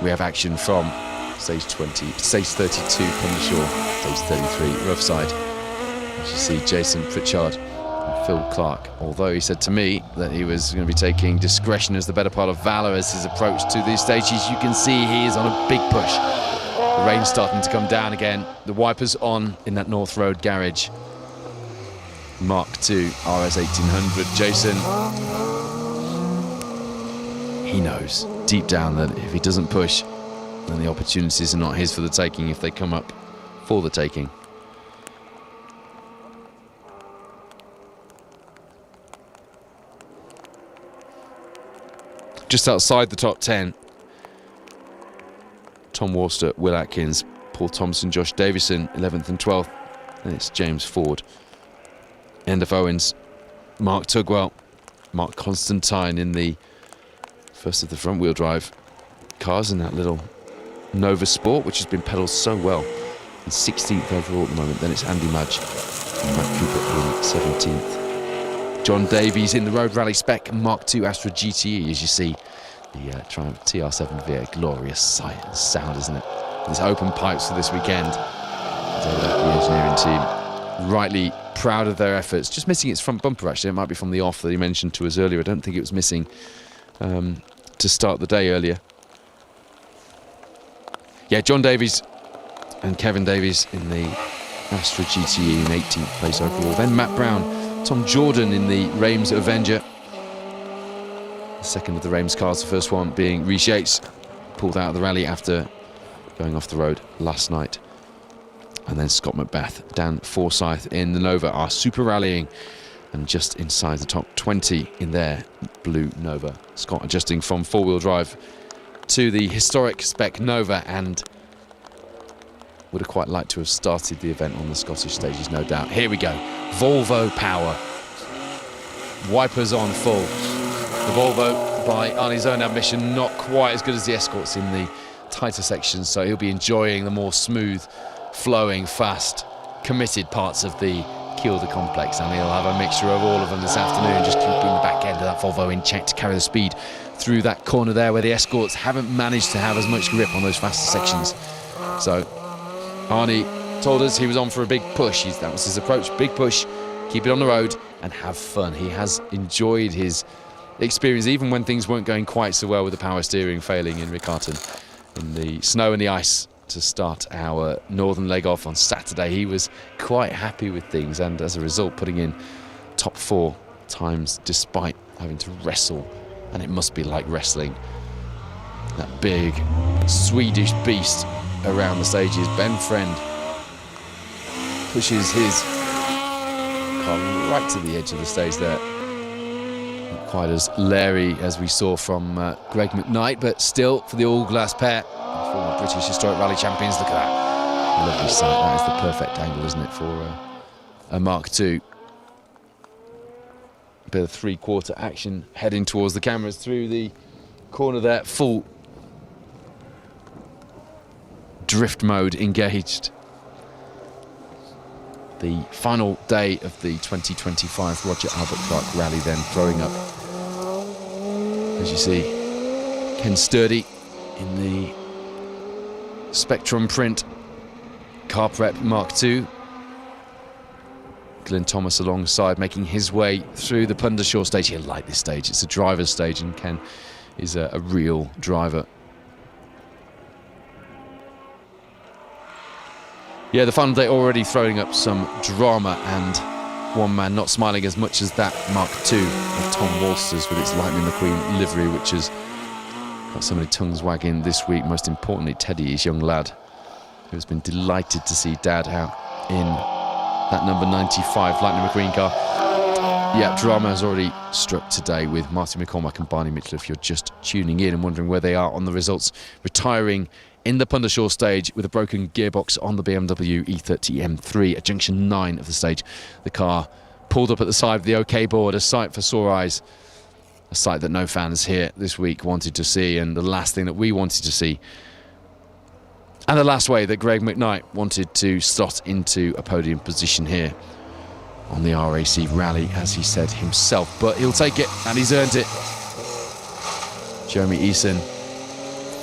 we have action from stage 20, stage 32 Pundershaw, stage 33 Roughside. As you see, Jason Pritchard and Phil Clark, although he said to me that he was going to be taking discretion as the better part of valour as his approach to these stages, you can see he is on a big push. The rain's starting to come down again. The wipers on in that North Road garage. Mark II RS 1800. Jason, he knows deep down that if he doesn't push, then the opportunities are not his for the taking if they come up for the taking. Just outside the top 10, Tom Worcester, Will Atkins, Paul Thompson, Josh Davison, 11th and 12th. And it's James Ford, Enda Owens, Mark Tugwell, Mark Constantine in the first of the front wheel drive cars in that little Nova Sport, which has been pedalled so well. And 16th overall at the moment. Then it's Andy Mudge and Matt Cooper in 17th. John Davies in the Road Rally Spec Mark II Astra GTE, as you see the Triumph TR7 V8. Glorious sight and sound, isn't it? There's open pipes for this weekend. The engineering team rightly proud of their efforts. Just missing its front bumper, actually. It might be from the off that he mentioned to us earlier. I don't think it was missing to start the day earlier. Yeah, John Davies and Kevin Davies in the Astra GTE in 18th place overall. Then Matt Brown, Tom Jordan in the Reims Avenger. The second of the Reims cars, the first one being Rhys Yates, pulled out of the rally after going off the road last night. And then Scott Macbeth, Dan Forsyth in the Nova are super rallying and just inside the top 20 in their blue Nova. Scott adjusting from four-wheel drive to the historic spec Nova, and would have quite liked to have started the event on the Scottish stages, no doubt. Here we go, Volvo power. Wipers on full. The Volvo, by Arnie's own admission, not quite as good as the Escorts in the tighter sections, so he'll be enjoying the more smooth, flowing, fast, committed parts of the Kielder complex, and he'll have a mixture of all of them this afternoon, just keeping the back end of that Volvo in check to carry the speed through that corner there where the Escorts haven't managed to have as much grip on those faster sections. So Arnie told us he was on for a big push. That was his approach, big push, keep it on the road and have fun. He has enjoyed his experience even when things weren't going quite so well with the power steering failing in Riccarton in the snow and the ice to start our northern leg off on Saturday. He was quite happy with things, and as a result putting in top 4 times despite having to wrestle, and it must be like wrestling that big Swedish beast around the stages. Ben Friend pushes his car right to the edge of the stage there. Not quite as leery as we saw from Greg McKnight, but still for the all-glass pair, former British Historic Rally champions. Look at that lovely sight. That is the perfect angle, isn't it, for a Mark II. A bit of three-quarter action heading towards the cameras through the corner there. Full drift mode engaged. The final day of the 2025 Roger Albert Clark Rally then throwing up, as you see, Ken Sturdy in the Spectrum print car prep Mark II. Glenn Thomas alongside, making his way through the Pundershaw stage. He'll like this stage. It's a driver's stage, and Ken is a real driver. Yeah, the final day already throwing up some drama, and one man not smiling as much as that Mark II of Tom Walsters with its Lightning McQueen livery, which has got so many tongues wagging this week. Most importantly, Teddy, his young lad, who has been delighted to see Dad out in that number 95 Lightning McQueen car. Yeah, drama has already struck today with Martin McCormack and Barney Mitchell. If you're just tuning in and wondering where they are on the results, retiring in the Pundershaw stage with a broken gearbox on the BMW E30 M3 at junction 9 of the stage. The car pulled up at the side of the OK board, a sight for sore eyes, a sight that no fans here this week wanted to see, and the last thing that we wanted to see, and the last way that Greg McKnight wanted to slot into a podium position here on the R.A.C. rally, as he said himself. But he'll take it, and he's earned it. Jeremy Eason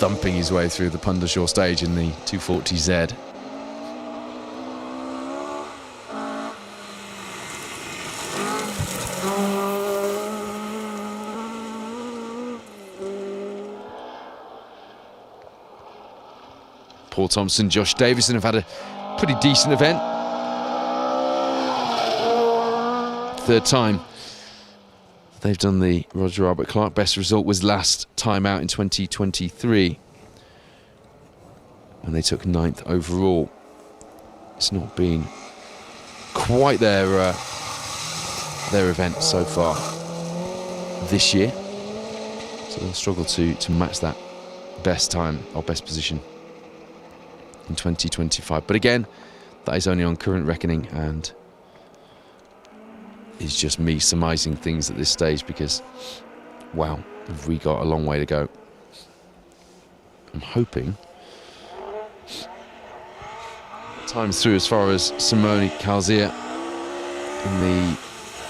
thumping his way through the Pundershaw stage in the 240Z. Paul Thompson, Josh Davison have had a pretty decent event. Third time they've done the Roger Albert Clark. Best result was last time out in 2023 when they took 9th overall. It's not been quite their event so far this year, so they'll struggle to match that best time or best position in 2025. But again, that is only on current reckoning, and it's just me surmising things at this stage because, wow, have we got a long way to go. I'm hoping times through as far as Simone Calzia in the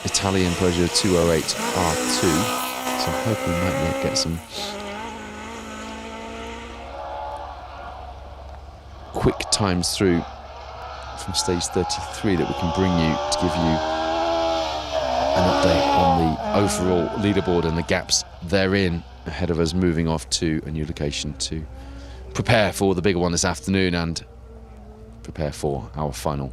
Italian Peugeot 208 R2, so I'm hoping we might get some quick times through from stage 33 that we can bring you to give you an update on the overall leaderboard and the gaps therein ahead of us moving off to a new location to prepare for the bigger one this afternoon and prepare for our final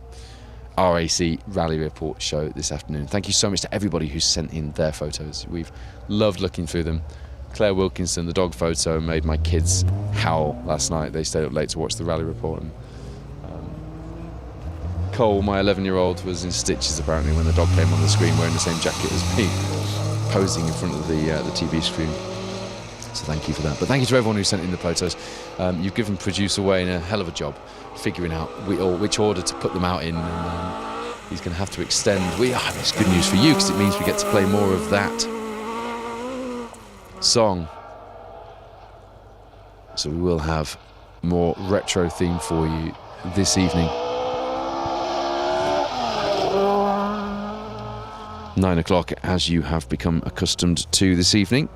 R.A.C. rally report show this afternoon. Thank you so much to everybody who sent in their photos. We've loved looking through them. Claire Wilkinson, the dog photo, made my kids howl last night. They stayed up late to watch the rally report. And Cole, my 11-year-old, was in stitches apparently when the dog came on the screen wearing the same jacket as me, posing in front of the TV screen. So thank you for that. But thank you to everyone who sent in the photos. You've given producer Wayne a hell of a job figuring out which order to put them out in. And, he's going to have to extend. It's good news for you because it means we get to play more of that song. So we will have more retro theme for you this evening. 9 o'clock, as you have become accustomed to this evening.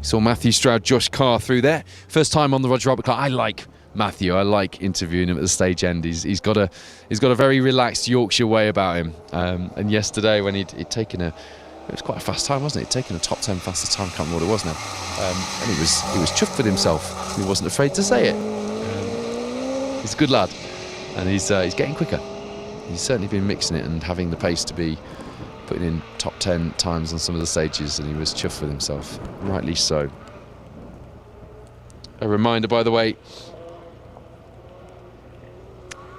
Saw Matthew Stroud, Josh Carr through there. First time on the Roger Albert Clark. I like Matthew. I like interviewing him at the stage end. He's got a very relaxed Yorkshire way about him. And yesterday when he'd taken it was quite a fast time, wasn't it? He'd taken a top 10 fastest time. I can't remember what it was now. And he was chuffed with himself. He wasn't afraid to say it. He's a good lad, and he's getting quicker. He's certainly been mixing it and having the pace to be putting in top 10 times on some of the stages, and he was chuffed with himself, rightly so. A reminder, by the way,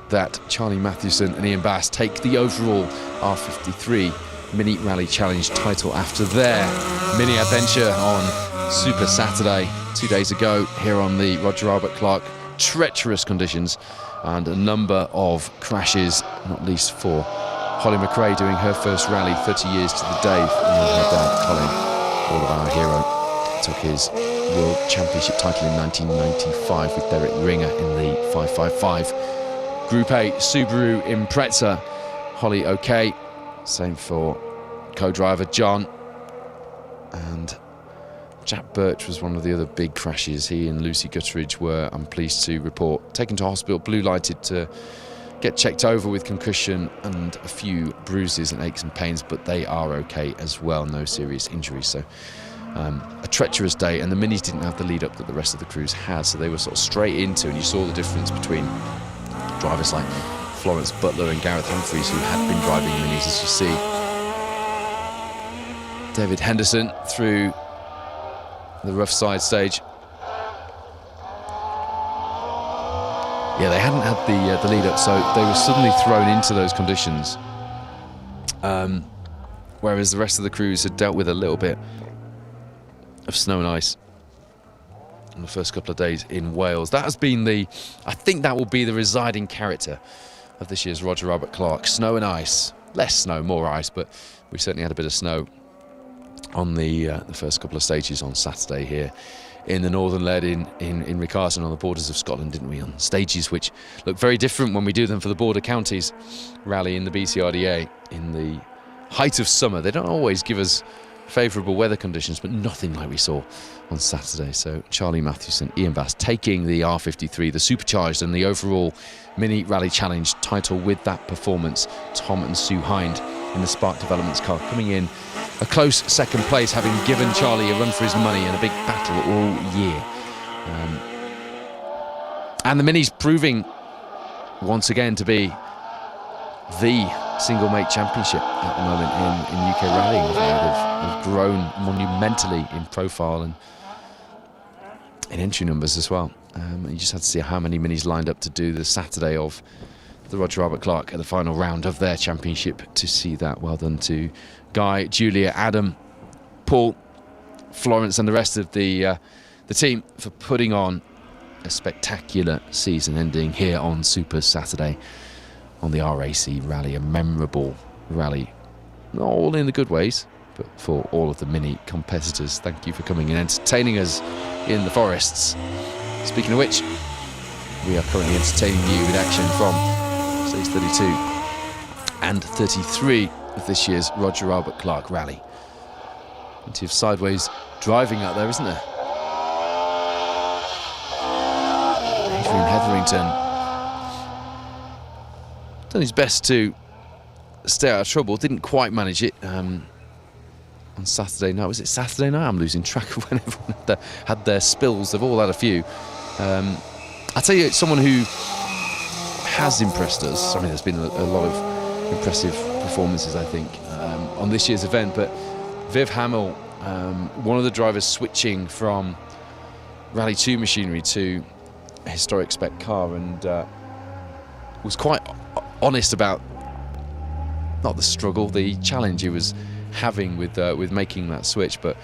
that Charlie Mathewson and Ian Bass take the overall R53 Mini Rally Challenge title after their mini adventure on Super Saturday 2 days ago here on the Roger Albert Clark. Treacherous conditions and a number of crashes, not least for Holly McRae doing her first rally 30 years to the day. Her dad, Colin, all of our hero, took his World Championship title in 1995 with Derek Ringer in the 555. Group A Subaru Impreza. Holly okay. Same for co-driver John. And Jack Birch was one of the other big crashes. He and Lucy Gutteridge were, I'm pleased to report, taken to hospital, blue lighted to get checked over with concussion and a few bruises and aches and pains, but they are okay as well, no serious injuries. So a treacherous day, and the minis didn't have the lead up that the rest of the crews had, so they were sort of straight into, and you saw the difference between drivers like Florence Butler and Gareth Humphreys, who had been driving minis, as you see. David Henderson through the Roughside stage. Yeah, they hadn't had the lead up, so they were suddenly thrown into those conditions. Whereas the rest of the crews had dealt with a little bit of snow and ice in the first couple of days in Wales. That has been I think that will be the residing character of this year's Roger Albert Clark. Snow and ice. Less snow, more ice, but we certainly had a bit of snow on the first couple of stages on Saturday here in the Northern Lead in Riccarton on the borders of Scotland, didn't we? On stages which look very different when we do them for the Border Counties rally in the BCRDA in the height of summer. They don't always give us favourable weather conditions, but nothing like we saw on Saturday. So Charlie Mathewson, Ian Bass taking the R53, the supercharged, and the overall Mini Rally Challenge title with that performance. Tom and Sue Hind in the Spark Developments car coming in a close second place, having given Charlie a run for his money and a big battle all year. And the Mini's proving once again to be the single mate championship at the moment in UK rallying. They've grown monumentally in profile and in entry numbers as well. You just had to see how many Minis lined up to do the Saturday of the Roger Robert Clark at the final round of their championship to see that. Well done to Guy, Julia, Adam, Paul, Florence and the rest of the team for putting on a spectacular season ending here on Super Saturday on the R.A.C. rally, a memorable rally, not all in the good ways, but for all of the Mini competitors. Thank you for coming and entertaining us in the forests. Speaking of which, we are currently entertaining you with action from stage 32 and 33 of this year's Roger Albert Clark rally. Plenty of sideways driving out there, isn't there? Adrian Hetherington done his best to stay out of trouble, didn't quite manage it on Saturday night. Was it Saturday night? I'm losing track of when everyone had their spills. They've all had a few. I'll tell you, someone who has impressed us. I mean, there's been a lot of impressive performances, I think, on this year's event, but Viv Hamill, one of the drivers switching from Rally 2 machinery to a historic spec car, and was quite honest about not the struggle, the challenge he was having with making that switch, but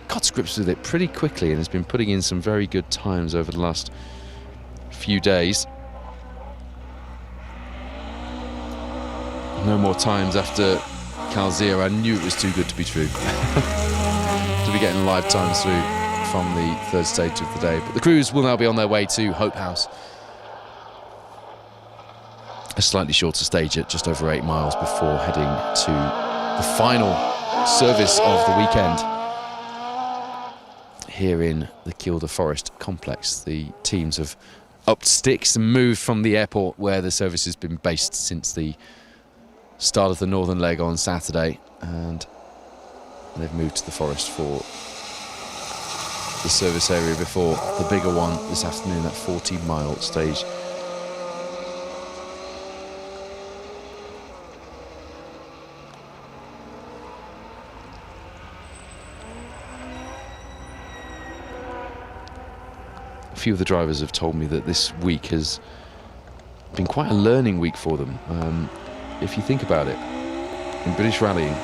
got to grips with it pretty quickly and has been putting in some very good times over the last few days. No more times after Calzir. I knew it was too good to be true to be getting live times through from the third stage of the day. But the crews will now be on their way to Hope House, a slightly shorter stage at just over 8 miles before heading to the final service of the weekend here in the Kielder Forest complex. The teams have upped sticks and moved from the airport where the service has been based since the start of the northern leg on Saturday, and they've moved to the forest for the service area before the bigger one this afternoon, that 40-mile stage. A few of the drivers have told me that this week has been quite a learning week for them. If you think about it, in British rallying,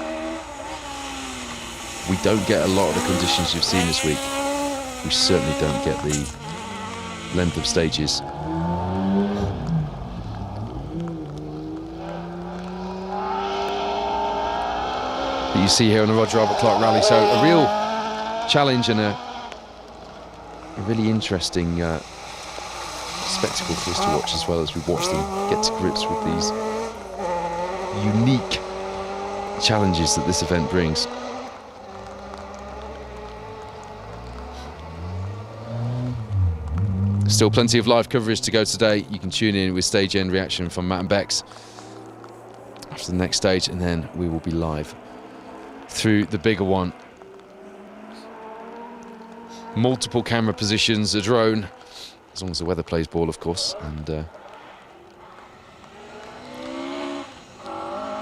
we don't get a lot of the conditions you've seen this week. We certainly don't get the length of stages. That you see here on the Roger Albert Clark rally. So a real challenge and a really interesting spectacle for us to watch, as well as we watch them get to grips with these unique challenges that this event brings. Still plenty of live coverage to go today. You can tune in with stage end reaction from Matt and Bex after the next stage, and then we will be live through the bigger one. Multiple camera positions, a drone, as long as the weather plays ball, of course, and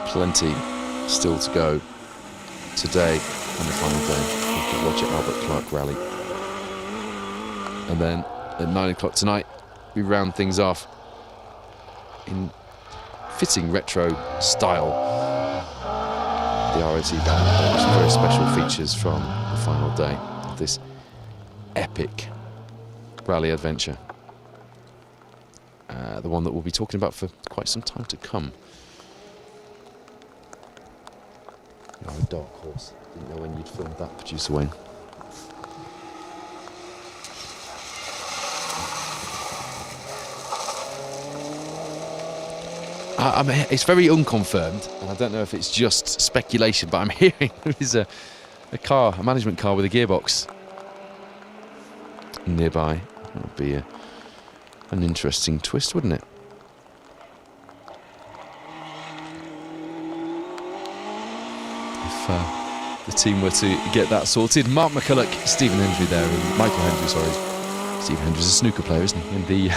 plenty still to go today on the final day of the Roger Albert Clark rally. And then at 9 o'clock tonight, we round things off in fitting retro style. The R.A.C. band with some very special features from the final day of this epic rally adventure. The one that we'll be talking about for quite some time to come. You're a dark horse. Didn't know when you'd filmed that, producer Wayne. It's very unconfirmed, and I don't know if it's just speculation, but I'm hearing there is a a management car with a gearbox nearby. That would be an interesting twist, wouldn't it? If the team were to get that sorted. Mark McCulloch, Stephen Hendry there, and Michael Hendry, sorry. Stephen Hendry's a snooker player, isn't he? In the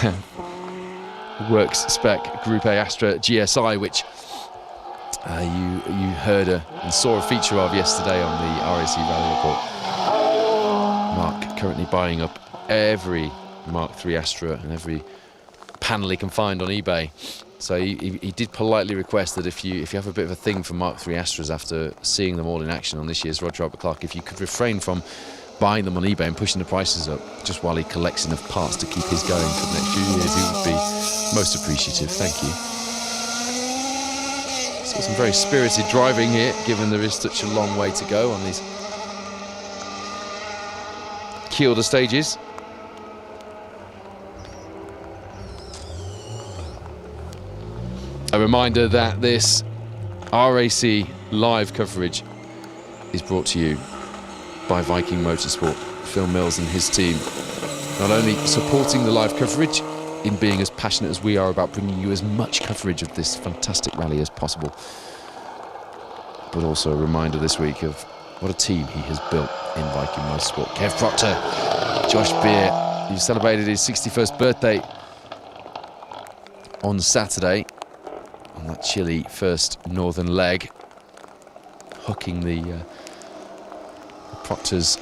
Works Spec Group A Astra GSI, which you heard and saw a feature of yesterday on the R.A.C. Rally Report. Mark currently buying up every Mark III Astra and every panel he can find on eBay. So he did politely request that if you have a bit of a thing for Mark III Astras after seeing them all in action on this year's Roger Albert Clark, if you could refrain from buying them on eBay and pushing the prices up just while he collects enough parts to keep his going for the next few years, he would be most appreciative. Thank you. So some very spirited driving here, given there is such a long way to go on these Kielder stages. A reminder that this R.A.C. live coverage is brought to you by Viking Motorsport. Phil Mills and his team not only supporting the live coverage in being as passionate as we are about bringing you as much coverage of this fantastic rally as possible, but also a reminder this week of what a team he has built in Viking Motorsport. Kev Proctor, Josh Beer, who celebrated his 61st birthday on Saturday on that chilly first northern leg, hooking the Proctor's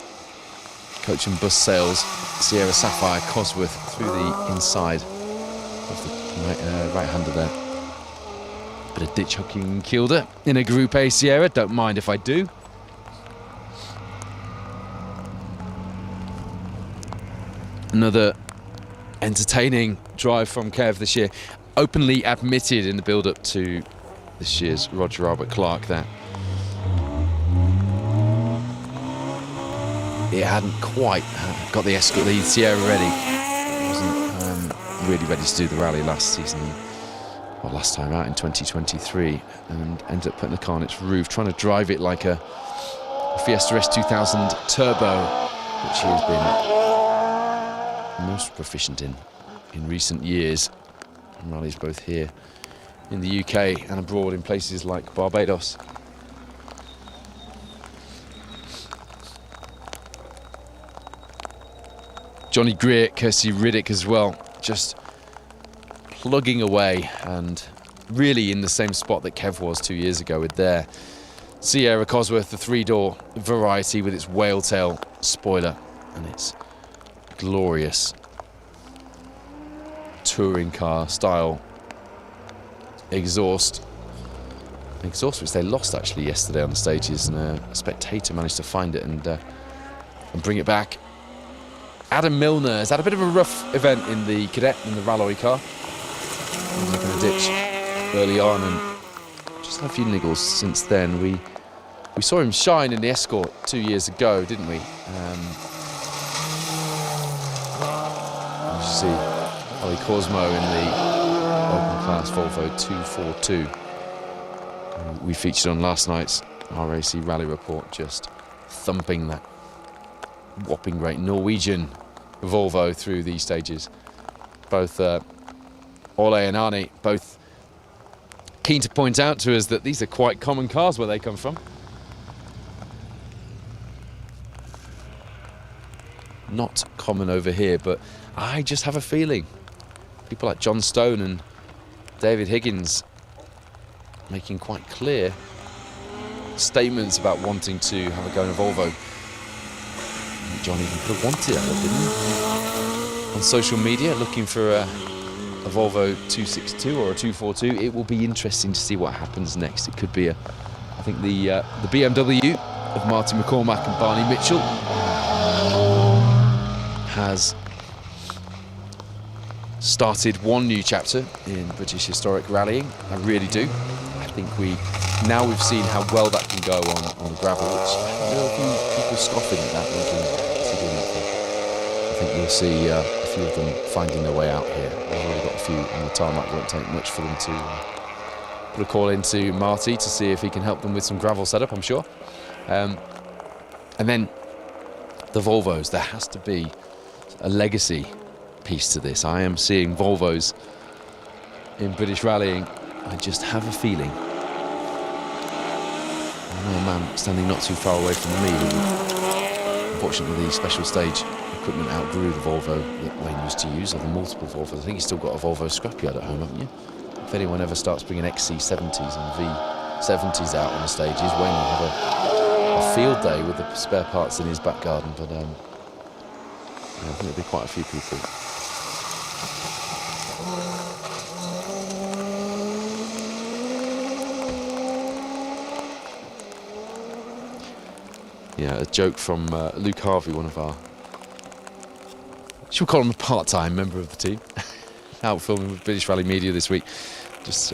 coach and bus sales Sierra Sapphire Cosworth through the inside of the right-hander there. Bit of ditch hooking in Kielder in a Group A Sierra, don't mind if I do. Another entertaining drive from Kev this year. Openly admitted in the build-up to this year's Roger Albert Clark that it hadn't quite got the Sierra ready. It wasn't really ready to do the rally last season, well, last time out in 2023, and ended up putting the car on its roof, trying to drive it like a Fiesta S2000 Turbo, which he has been most proficient in recent years. Rallies both here in the UK and abroad in places like Barbados. Johnny Greer, Kirsty Riddick as well, just plugging away and really in the same spot that Kev was 2 years ago with their Sierra Cosworth, the 3-door variety with its whale tail spoiler and its glorious touring car style exhaust which they lost actually yesterday on the stages, and a spectator managed to find it and bring it back. Adam Milner has had a bit of a rough event in the Cadet and the Ralloy car. He was in a ditch early on and just had a few niggles since then. We saw him shine in the Escort 2 years ago, didn't we? You see Ollie Cosmo in the open class Volvo 242. We featured on last night's R.A.C. Rally Report, just thumping that whopping great Norwegian Volvo through these stages. Both Ole and Arne both keen to point out to us that these are quite common cars where they come from. Not common over here, but I just have a feeling people like John Stone and David Higgins making quite clear statements about wanting to have a go in a Volvo. John even could have wanted it, didn't he? On social media, looking for a Volvo 262 or a 242. It will be interesting to see what happens next. It could be I think the BMW of Martin McCormack and Barney Mitchell has started one new chapter in British historic rallying. I really do. I think now we've seen how well that can go on gravel, which there are a few people scoffing at that, I think you'll see a few of them finding their way out here. We've already got a few on the tarmac. It won't take much for them to put a call into Marty to see if he can help them with some gravel setup, I'm sure. And then the Volvos, there has to be a legacy piece to this. I am seeing Volvos in British rallying. I just have a feeling. I know a man standing not too far away from me. Unfortunately, the special stage equipment outgrew the Volvo that Wayne used to use, or the multiple Volvos. I think he's still got a Volvo scrapyard at home, haven't you? If anyone ever starts bringing XC70s and V70s out on the stages, Wayne will have a field day with the spare parts in his back garden. But yeah, I think there'll be quite a few people. Yeah, a joke from Luke Harvey, one of our, should we call him a part-time member of the team, out filming with British Rally Media this week. Just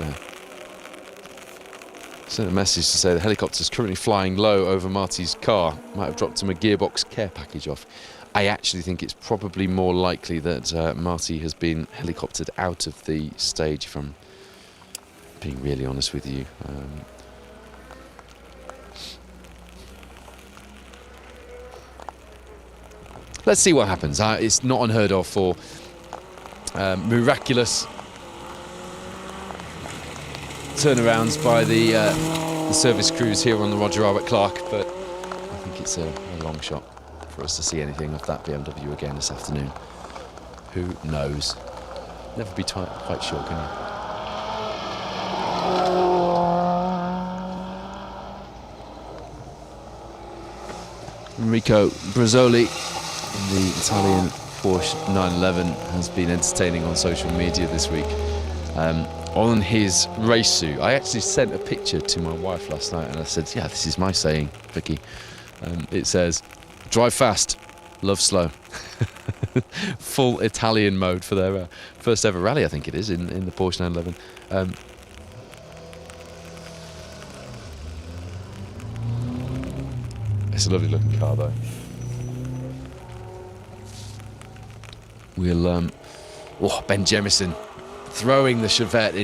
sent a message to say the helicopter's currently flying low over Marty's car. Might have dropped him a gearbox care package off. I actually think it's probably more likely that Marty has been helicoptered out of the stage, if I'm being really honest with you. Let's see what happens. It's not unheard of for miraculous turnarounds by the service crews here on the Roger R. at Clark, but I think it's a long shot for us to see anything of that BMW again this afternoon. Who knows? Never be quite sure, can you? Enrico Brazzoli in the Italian Porsche 911 has been entertaining on social media this week. On his race suit, I actually sent a picture to my wife last night and I said, yeah, this is my saying, Vicky. It says, drive fast, love slow. Full Italian mode for their first ever rally, I think it is, in the Porsche 911. It's a lovely looking car though. We'll, Ben Jemison throwing the Chevette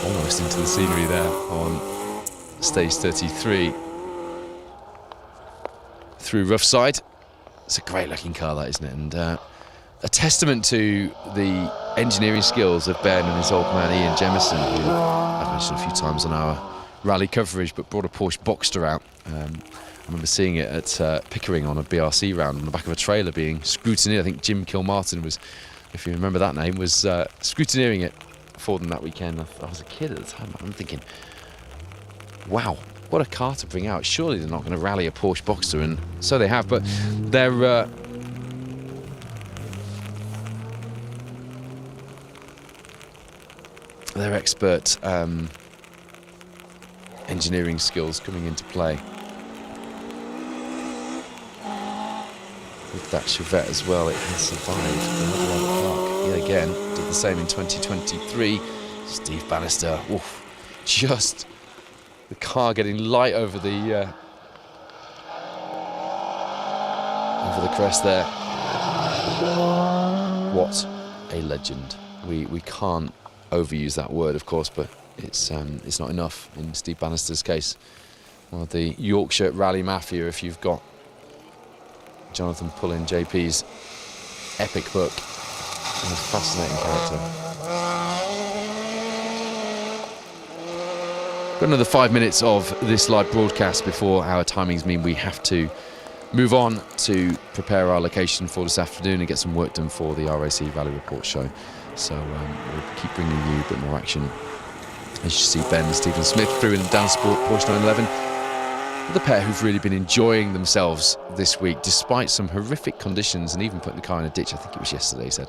almost into the scenery there on stage 33 through Roughside. It's a great looking car, that, isn't it? And a testament to the engineering skills of Ben and his old man Ian Jemison, who I've mentioned a few times on our rally coverage, but brought a Porsche Boxster out. I remember seeing it at Pickering on a BRC round on the back of a trailer being scrutineered. I think Jim Kilmartin was, if you remember that name, was scrutineering it for them that weekend. I was a kid at the time. I'm thinking, wow, what a car to bring out. Surely they're not going to rally a Porsche Boxster, and so they have. But their expert engineering skills coming into play with that Chevette as well. It has survived the Midfield Park yet again. Did the same in 2023. Steve Bannister, oof, just the car getting light over the crest there. What a legend. We can't overuse that word, of course, but it's not enough in Steve Bannister's case. Well, the Yorkshire Rally Mafia, if you've got Jonathan Pullin, JP's epic book, and a fascinating character. Got another 5 minutes of this live broadcast before our timings mean we have to move on to prepare our location for this afternoon and get some work done for the R.A.C. Rally Report show. So we'll keep bringing you a bit more action. As you see, Ben and Stephen Smith through in the Dan Sport Porsche 911. The pair who've really been enjoying themselves this week, despite some horrific conditions and even putting the car in a ditch. I think it was yesterday, he said.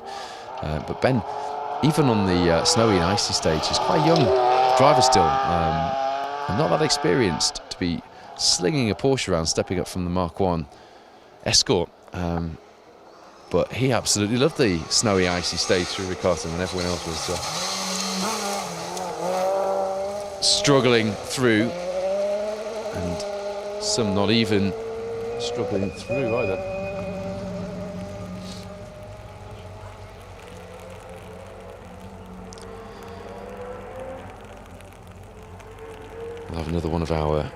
But Ben, even on the snowy and icy stage, is quite a young driver still, and not that experienced to be slinging a Porsche around, stepping up from the Mark 1 Escort. But he absolutely loved the snowy, icy stage through Riccarton, and everyone else was struggling through, and some not even struggling through either. We'll have another one of our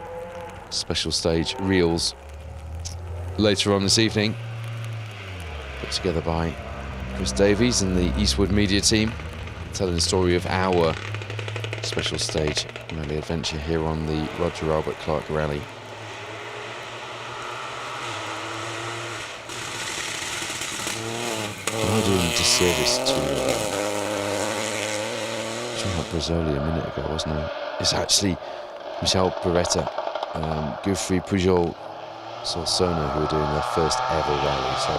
special stage reels later on this evening, put together by Chris Davies and the Eastwood media team, telling the story of our special stage rally adventure here on the Roger Albert Clark Rally. I'm doing disservice to Brazzoli a minute ago, wasn't I? It's actually Michel Beretta, Guthrie, Pujol, Solsona who are doing their first ever rally. So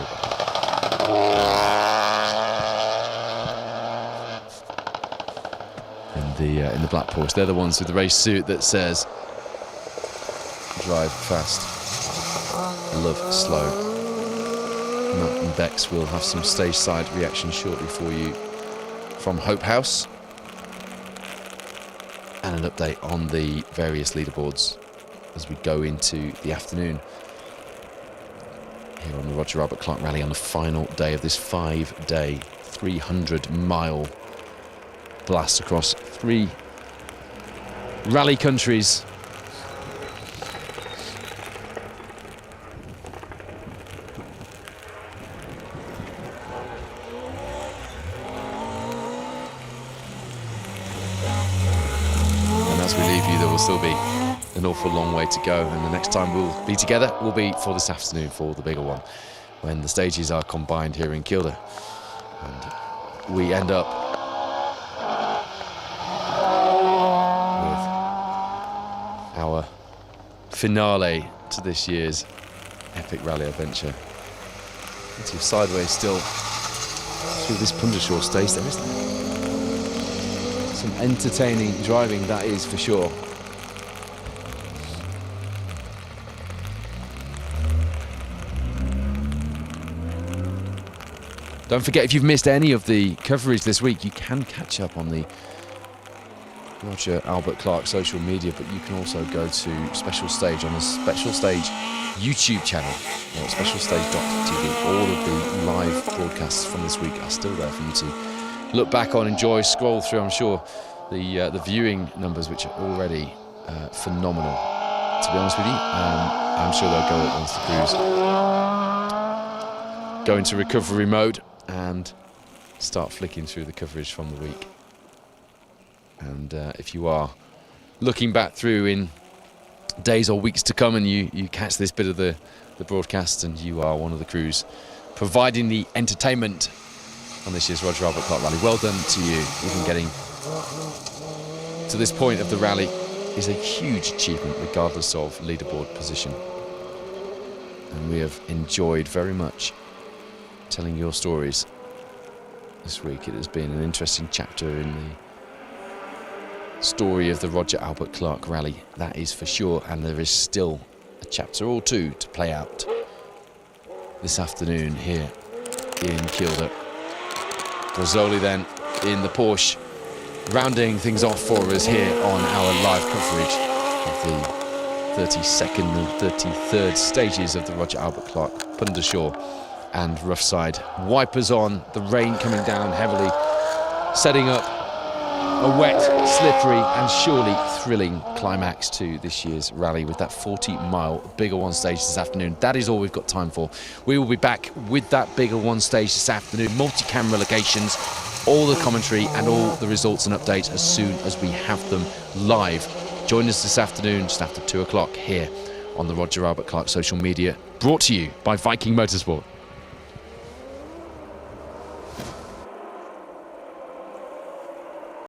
in the black Porsche, they're the ones with the race suit that says drive fast, love slow. Matt and Bex will have some stage side reaction shortly for you from Hope House, and an update on the various leaderboards as we go into the afternoon here on the Roger Albert Clark Rally on the final day of this 5-day 300-mile blast across 3 rally countries. Still be an awful long way to go, and the next time we'll be together will be for this afternoon for the bigger one, when the stages are combined here in Kielder and we end up with our finale to this year's epic rally adventure. Plenty of sideways still through this Pundershaw stage. There is some entertaining driving, that is for sure. Don't forget, if you've missed any of the coverage this week, you can catch up on the Roger Albert Clark social media, but you can also go to Special Stage on the Special Stage YouTube channel, or specialstage.tv. All of the live broadcasts from this week are still there for you to look back on, enjoy, scroll through. I'm sure the viewing numbers, which are already phenomenal, to be honest with you. I'm sure they'll go up once the crews go into recovery mode and start flicking through the coverage from the week. And if you are looking back through in days or weeks to come and you catch this bit of the broadcast and you are one of the crews providing the entertainment on this year's Roger Albert Clark Rally, well done to you. Even getting to this point of the rally is a huge achievement regardless of leaderboard position. And we have enjoyed very much telling your stories this week. It has been an interesting chapter in the story of the Roger Albert Clark Rally, that is for sure, and there is still a chapter or two to play out this afternoon here in Kielder. Brazzoli then in the Porsche, rounding things off for us here on our live coverage of the 32nd and 33rd stages of the Roger Albert Clark Pundershaw and Roughside. Wipers on, the rain coming down heavily, setting up a wet, slippery and surely thrilling climax to this year's rally with that 40-mile bigger one stage this afternoon. That is all we've got time for. We will be back with that bigger one stage this afternoon, multi-cam relocations, all the commentary and all the results and updates as soon as we have them live. Join us this afternoon just after 2 o'clock here on the Roger Albert Clark social media, brought to you by Viking Motorsport.